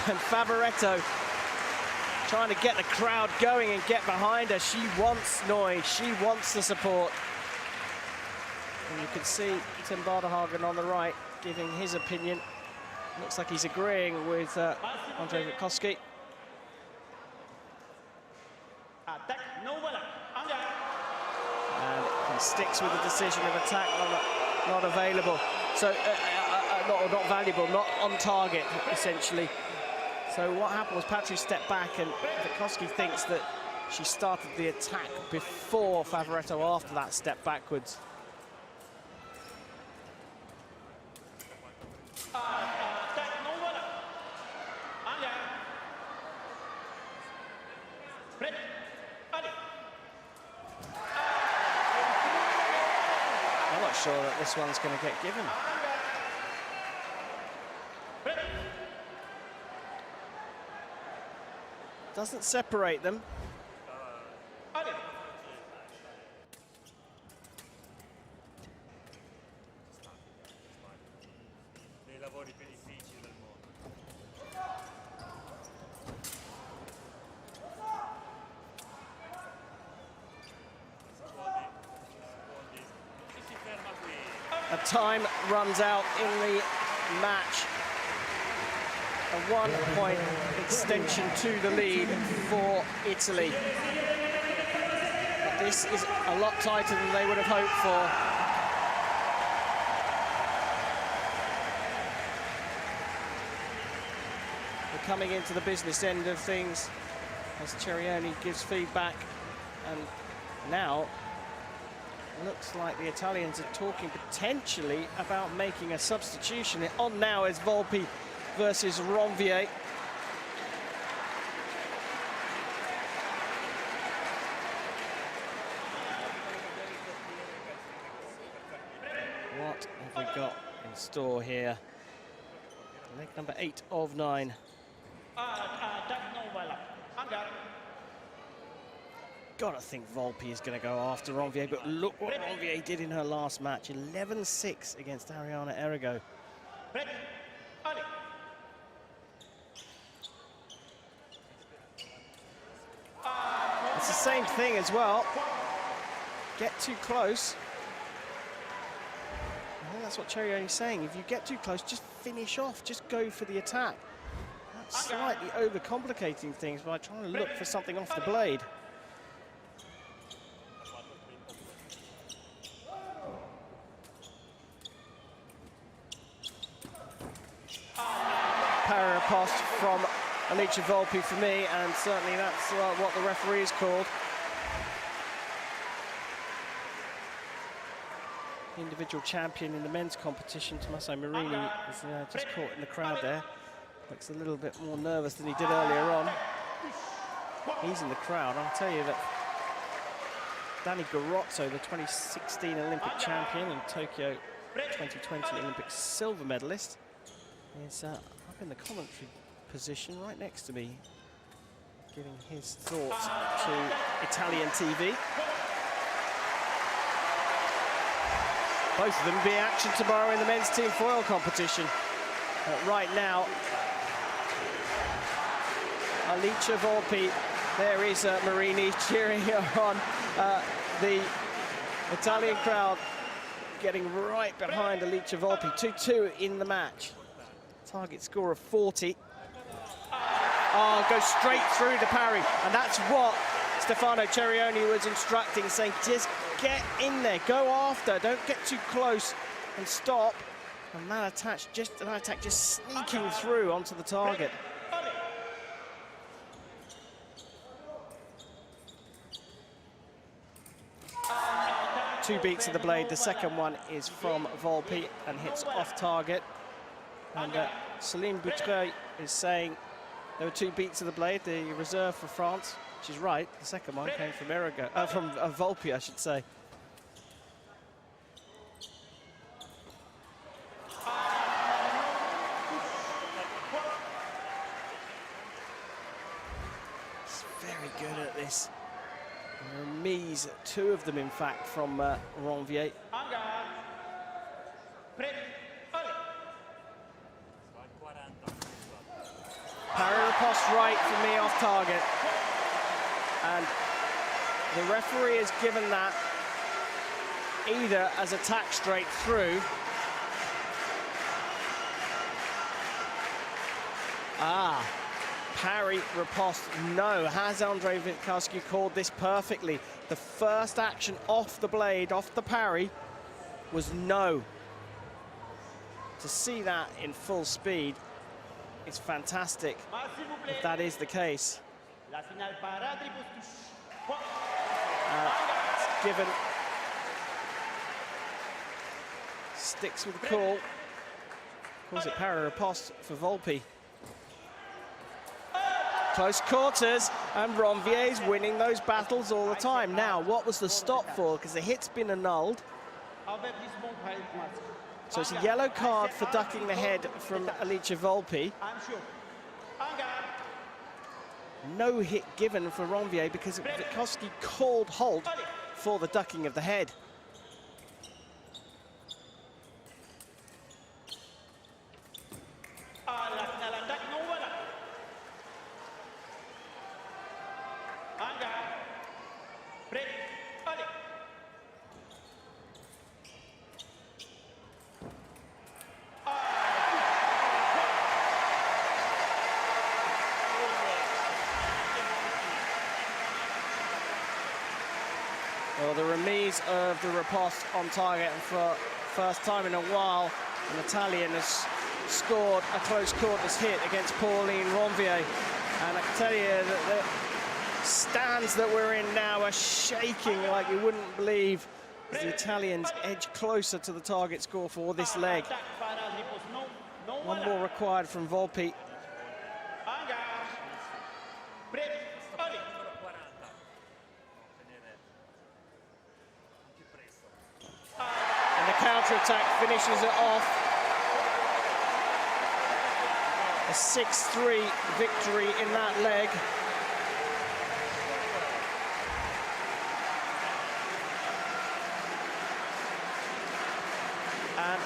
And Favaretto trying to get the crowd going and get behind her. She wants noise, she wants the support. And you can see Tim Barderhagen on the right giving his opinion. Looks like he's agreeing with Andrei Witkowski. Attack, non voilà. En garde. And he sticks with the decision of attack not available. So, not valuable, not on target, essentially. So what happened was Patru stepped back, and Witkowski thinks that she started the attack before Favaretto after that step backwards. Attack, non voilà. En garde. Prêt. Allez. I'm not sure that this one's going to get given. Prêt. Doesn't separate them. Allez. Dei lavori più difficili del mondo. Secondi. Si ferma qui. A time runs out in the match. A 1-point extension to the lead for Italy. But this is a lot tighter than they would have hoped for. We're coming into the business end of things as Cerioni gives feedback, and now looks like the Italians are talking potentially about making a substitution. On now is Volpi versus Ranvier. What have we got in store here? Leg number 8 of 9. Attack, non voilà. En garde. Gotta think Volpi is going to go after Ranvier, but look what Ranvier did in her last match. 11-6 against Arianna Errigo. Prêt. Allez. It's the same thing as well. Get too close. I think that's what Cerioni's saying. If you get too close, just finish off. Just go for the attack. That's slightly overcomplicating things by trying to look for something off the blade. Para-riposte from Alicia Volpi for me, and certainly that's what the referee's called. individual champion in the men's competition, Tommaso Marini, is just caught in the crowd there. Looks a little bit more nervous than he did earlier on. He's in the crowd. I'll tell you that Danny Garozzo, the 2016 Olympic champion and Tokyo 2020 Olympic silver medalist, is up in the commentary position right next to me, giving his thoughts to Italian TV. Both of them be in action tomorrow in the men's team foil competition. But right now, Alicia Volpi, there is Marini cheering her on. The Italian crowd getting right behind Alicia Volpi. 2-2 in the match. Target score of 40. Oh, goes straight through the parry. And that's what Stefano Cerioni was instructing, saying just get in there, go after, don't get too close and stop. And that attack just sneaking through onto the target. Two beats of the blade. The second one is from Volpi and hits off target. And Solene Butruille is saying there were two beats of the blade, the reserve for France, which is right. The second one came from Errigo, from Volpi, I should say. He's very good at this. Remise, two of them in fact from Ranvier. Parry riposte right for me off target. And the referee has given that either as attack straight through. Parry riposte, no. Has Andrei Witkowski called this perfectly? The first action off the blade, off the parry, was no. To see that in full speed is fantastic, if that is the case. It's given. Sticks with the call. Calls it parry riposte for Volpi. Close quarters, and Ranvier's winning those battles all the time. Now, what was the stop for? Because the hit's been annulled. So it's a yellow card for ducking the head from Alicia Volpi. No hit given for Ranvier because Witkowski called halt for the ducking of the head. Well, the remise of the riposte on target, and for first time in a while, an Italian has scored a close quarters hit against Pauline Ranvier. And I can tell you that the stands that we're in now are shaking like you wouldn't believe, as the Italians edge closer to the target score for this leg. One more required from Volpi. Counter-attack finishes it off. A 6-3 victory in that leg. And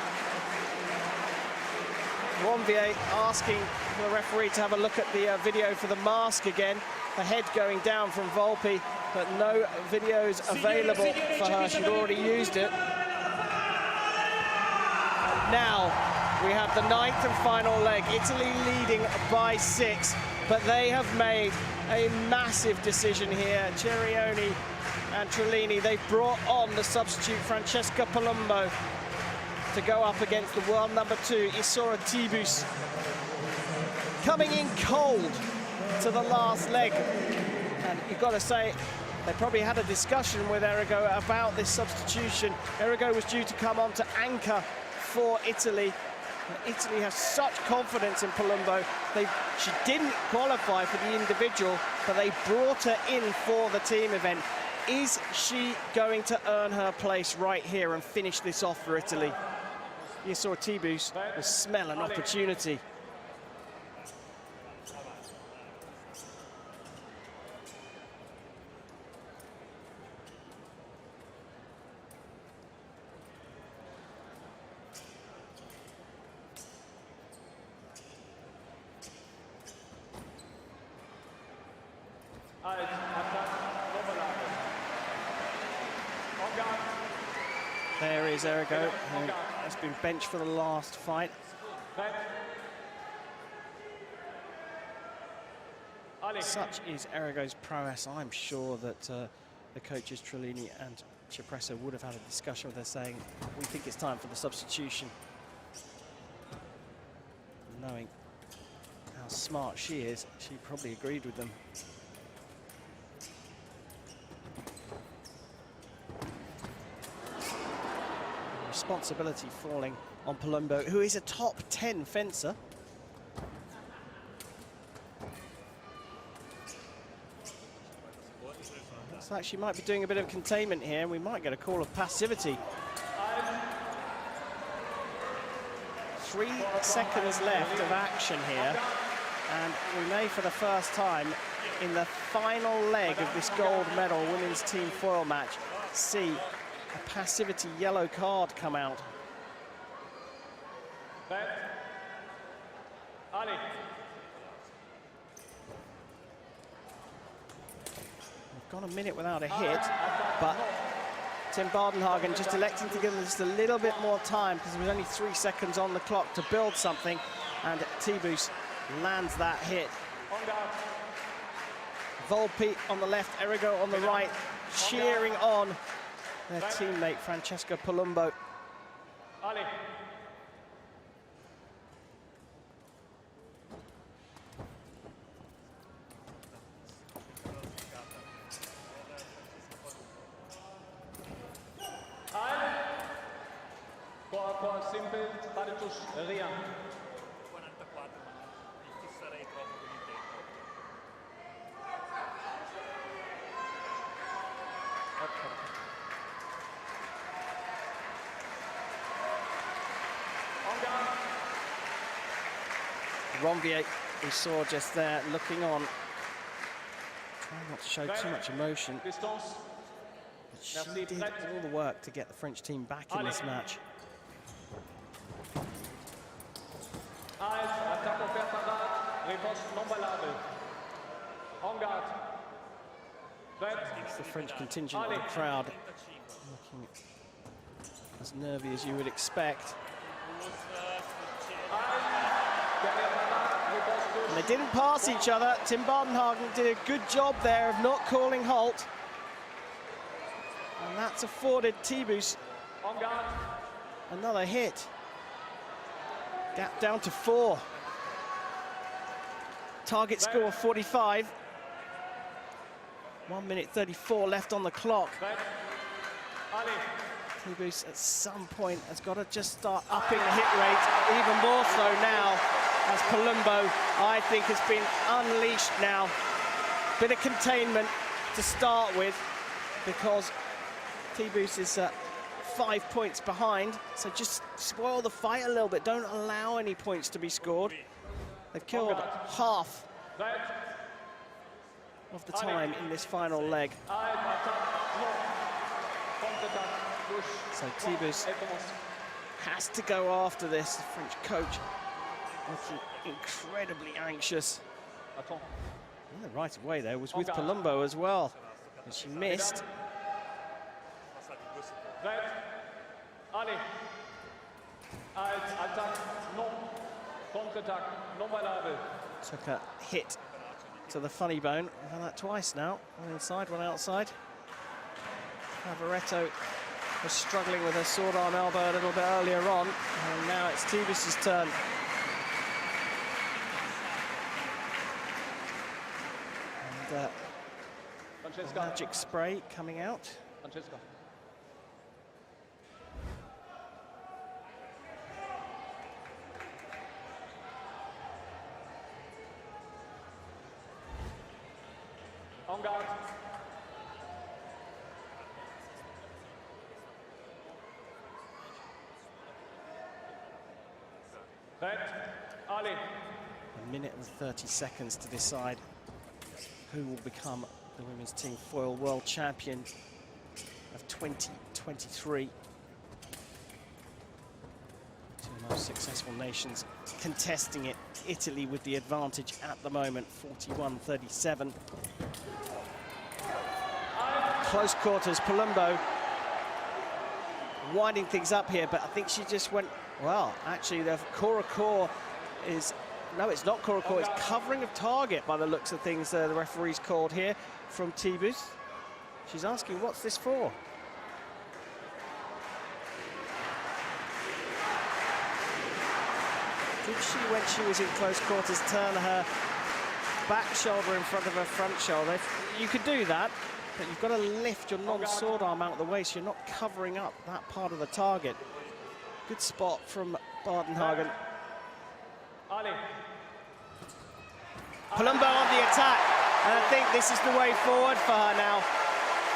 Ranvier asking the referee to have a look at the video for the mask again. The head going down from Volpi, but no videos available for her. She'd already used it. Now we have the ninth and final leg. Italy leading by 6, but they have made a massive decision here. Cerioni and Trellini, they've brought on the substitute Francesca Palumbo to go up against the world number 2, Ysaora Thibus. Coming in cold to the last leg. And you've got to say, They probably had a discussion with Errigo about this substitution. Errigo was due to come on to anchor for Italy. Italy has such confidence in Palumbo. She didn't qualify for the individual, but they brought her in for the team event. Is she going to earn her place right here and finish this off for Italy? Ysaora Thibus will smell an opportunity. There is Errigo, who has been benched for the last fight. Such is Errigo's prowess. I'm sure that the coaches Trellini and Cipressa would have had a discussion with her saying, we think it's time for the substitution. Knowing how smart she is, she probably agreed with them. Responsibility falling on Palumbo, who is a top 10 fencer. Looks like she might be doing a bit of containment here, and we might get a call of passivity. 3 seconds left of action here, and we may, for the first time in the final leg of this gold medal women's team foil match, see a passivity yellow card come out. We've gone a minute without a hit, but Tim Bardenhagen just electing to give them just a little bit more time because there was only 3 seconds on the clock to build something, and Thibus lands that hit. Volpi on the left, Errigo on the right, cheering on their teammate Francesca Palumbo. Simple, Paritus, Ria. 44, ma non sarei troppo con il tempo. Ranvier, we saw just there, looking on, trying not to show too much emotion. But she did all the work to get the French team back in this match. It's the French contingent of the crowd looking as nervy as you would expect. And they didn't pass each other. Tim Bardenhagen did a good job there of not calling halt. And that's afforded Thibus another hit. Gap down to 4. Target score of 45. 1 minute 34 left on the clock. Thibus at some point has got to just start upping the hit rate, even more so now as Palumbo, I think, has been unleashed now. Bit of containment to start with because Thibus is 5 points behind, so just spoil the fight a little bit. Don't allow any points to be scored. They've killed half of the time in this final leg. So Thibus has to go after this. The French coach looking incredibly anxious. And the right of way there was with Palumbo as well, and she missed. Took a hit to the funny bone. We've had that twice now. One inside, one outside. Favaretto was struggling with her sword arm elbow a little bit earlier on, and now it's Thibus's turn. And Francesca. Magic spray coming out. Francesca. En garde. Prête. Allez. A minute and 30 seconds to decide who will become the women's team foil world champion of 2023. Two most successful nations contesting it. Italy with the advantage at the moment, 41-37. Close quarters, Palumbo winding things up here, but I think she just went, well, actually the Korakor is, no, it's not Korakor, it's covering of target by the looks of things the referee's called here from Thibus. She's asking, what's this for? Did she, when she was in close quarters, turn her back shoulder in front of her front shoulder? You could do that, but you've got to lift your non-sword arm out of the way so you're not covering up that part of the target. Good spot from Badenhagen. Palumbo on the attack, and I think this is the way forward for her now,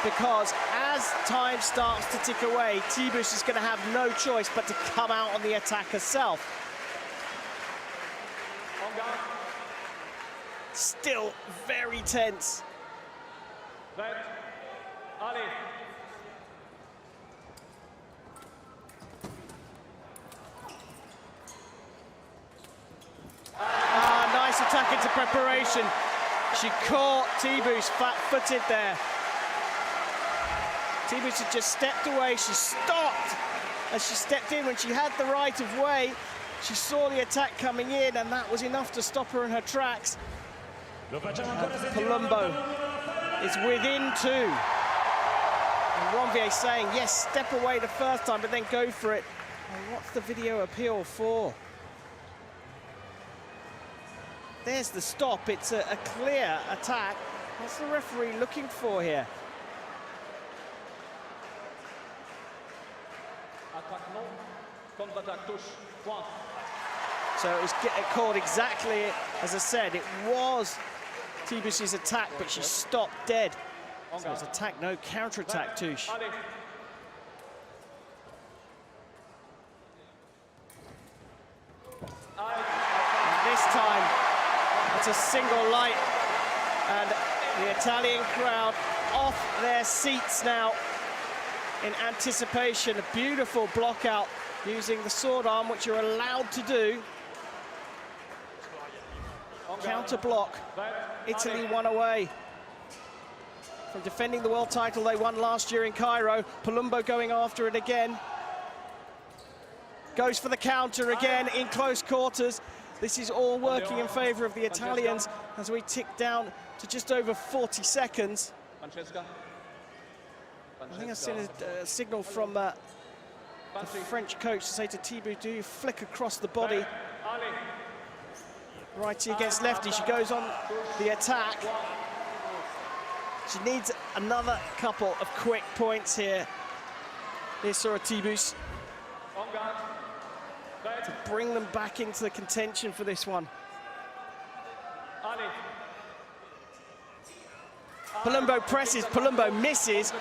because as time starts to tick away, Thibus is going to have no choice but to come out on the attack herself. Still very tense. Nice attack into preparation. She caught Thibus flat-footed there. Thibus had just stepped away. She stopped as she stepped in. When she had the right of way, she saw the attack coming in, and that was enough to stop her in her tracks. Palumbo is within two. And Ranvier saying, yes, step away the first time, but then go for it. And what's the video appeal for? There's the stop. It's a clear attack. What's the referee looking for here? So it was called exactly as I said. It was Thibus's attack, but she stopped dead. So it's attack, no counter-attack, Touche. And this time, it's a single light, and the Italian crowd off their seats now in anticipation. A beautiful block out using the sword arm, which you're allowed to do. Counter block. Italy won away from defending the world title they won last year in Cairo. Palumbo going after it again. Goes for the counter again in close quarters. This is all working in favor of the Italians as we tick down to just over 40 seconds. I think I've seen a signal from the French coach to say to Thibus, do you flick across the body? Righty against lefty, she goes on the attack. She needs another couple of quick points here. Ysaora Thibus to bring them back into the contention for this one. Palumbo presses, Palumbo misses,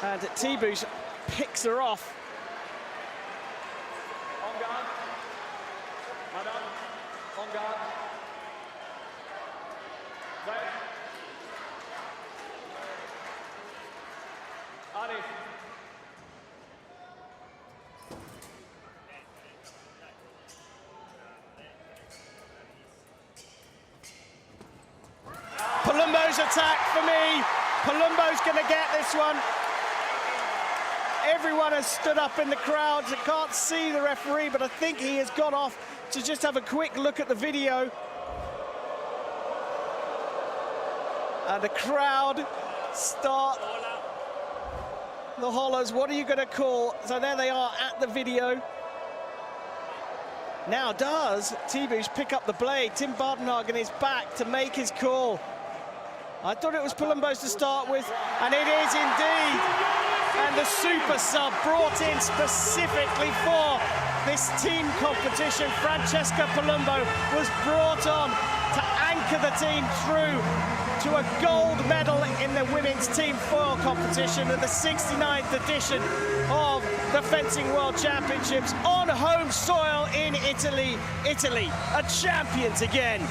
and Thibus picks her off. Palumbo's attack for me. Palumbo's going to get this one. Everyone has stood up in the crowds. I can't see the referee, but I think he has gone off to just have a quick look at the video. And the crowd start the hollers. What are you going to call? So there they are at the video. Now does Thibus pick up the blade? Tim Badenhagen is back to make his call. I thought it was Palumbo's to start with, and it is indeed. And the super sub brought in specifically for this team competition, Francesca Palumbo, was brought on to anchor the team through to a gold medal in the women's team foil competition at the 69th edition of the Fencing World Championships on home soil in Italy. Italy are champions again.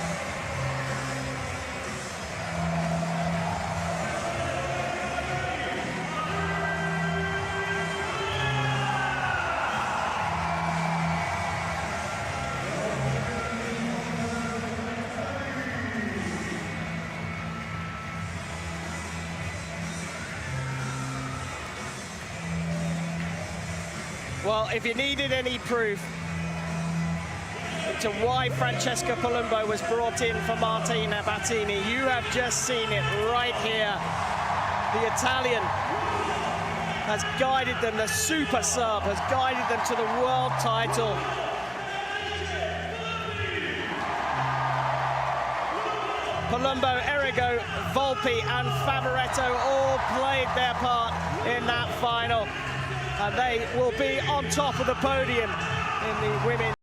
Well, if you needed any proof into why Francesca Palumbo was brought in for Martina Battini, you have just seen it right here. The Italian has guided them, the super sub has guided them to the world title. Palumbo, Errigo, Volpi and Favaretto all played their part in that final. And they will be on top of the podium in the women's.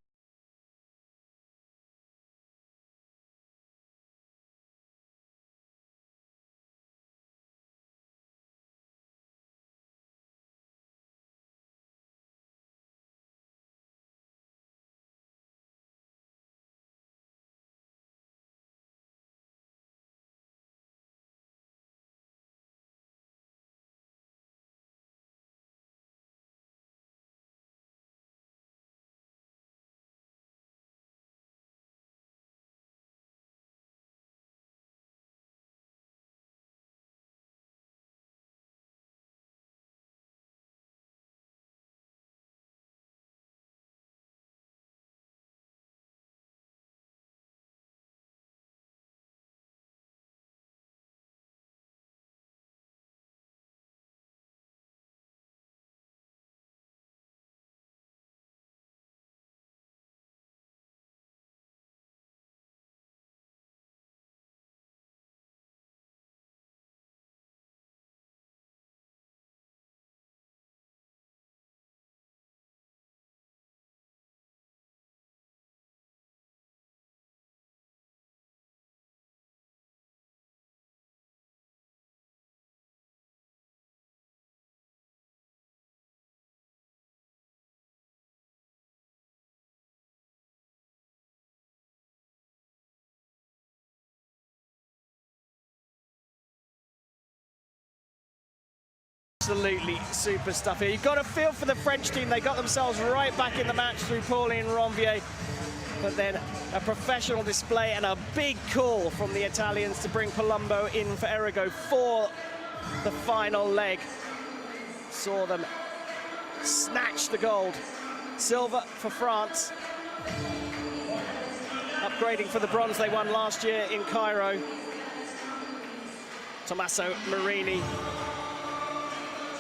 Absolutely super stuff here. You've got a feel for the French team. They got themselves right back in the match through Pauline Ranvier. But then a professional display and a big call from the Italians to bring Palumbo in for Errigo for the final leg. Saw them snatch the gold. Silver for France. Upgrading for the bronze they won last year in Cairo. Tommaso Marini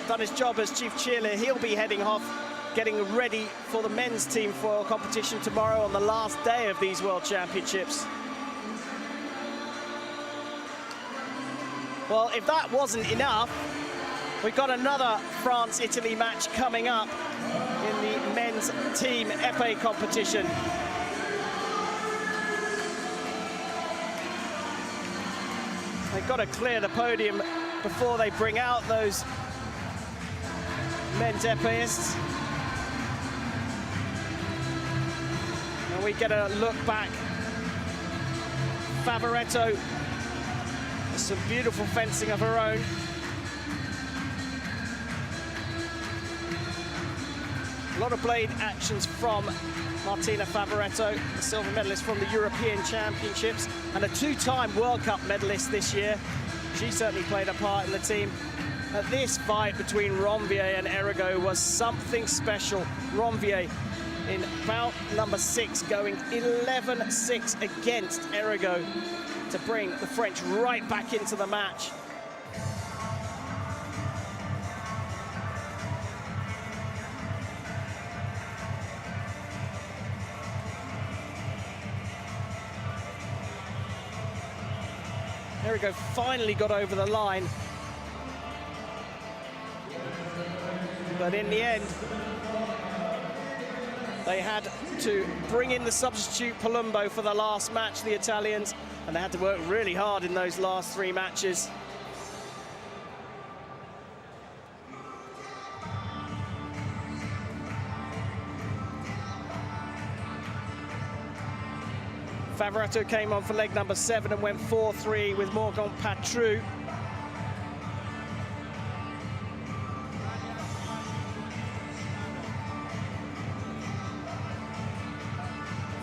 done his job as chief cheerleader. He'll be heading off, getting ready for the men's team foil competition tomorrow on the last day of these World Championships. Well, if that wasn't enough, we've got another France-Italy match coming up in the men's team épée competition. They've got to clear the podium before they bring out those men's épéists. And we get a look back. Favaretto, some beautiful fencing of her own. A lot of blade actions from Martina Favaretto, the silver medalist from the European Championships and a two-time World Cup medalist this year. She certainly played a part in the team. This fight between Ranvier and Errigo was something special. Ranvier in bout number 6 going 11-6 against Errigo to bring the French right back into the match. Errigo finally got over the line. But in the end, they had to bring in the substitute Palumbo for the last match, the Italians, and they had to work really hard in those last 3 matches. Favaretto came on for leg number 7 and went 4-3 with Morgane Patru.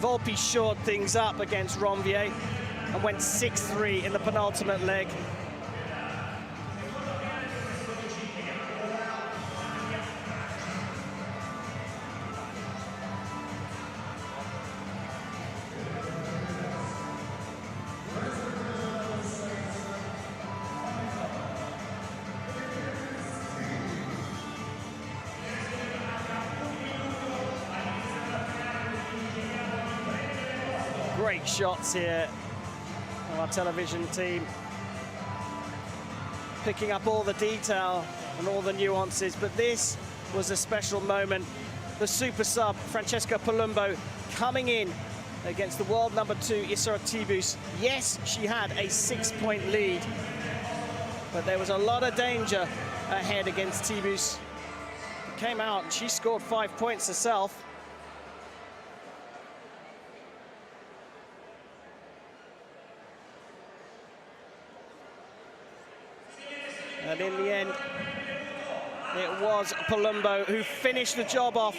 Volpi shored things up against Ranvier and went 6-3 in the penultimate leg. Great shots here from our television team, picking up all the detail and all the nuances, but this was a special moment. The super sub, Francesca Palumbo, coming in against the world number 2, Ysaora Thibus. Yes, she had a 6-point lead, but there was a lot of danger ahead against Thibus. Came out and she scored 5 points herself. And in the end, it was Palumbo who finished the job off.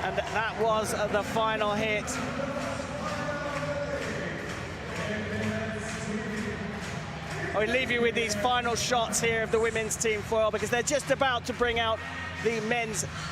And that was the final hit. I leave you with these final shots here of the women's team foil, because they're just about to bring out the men's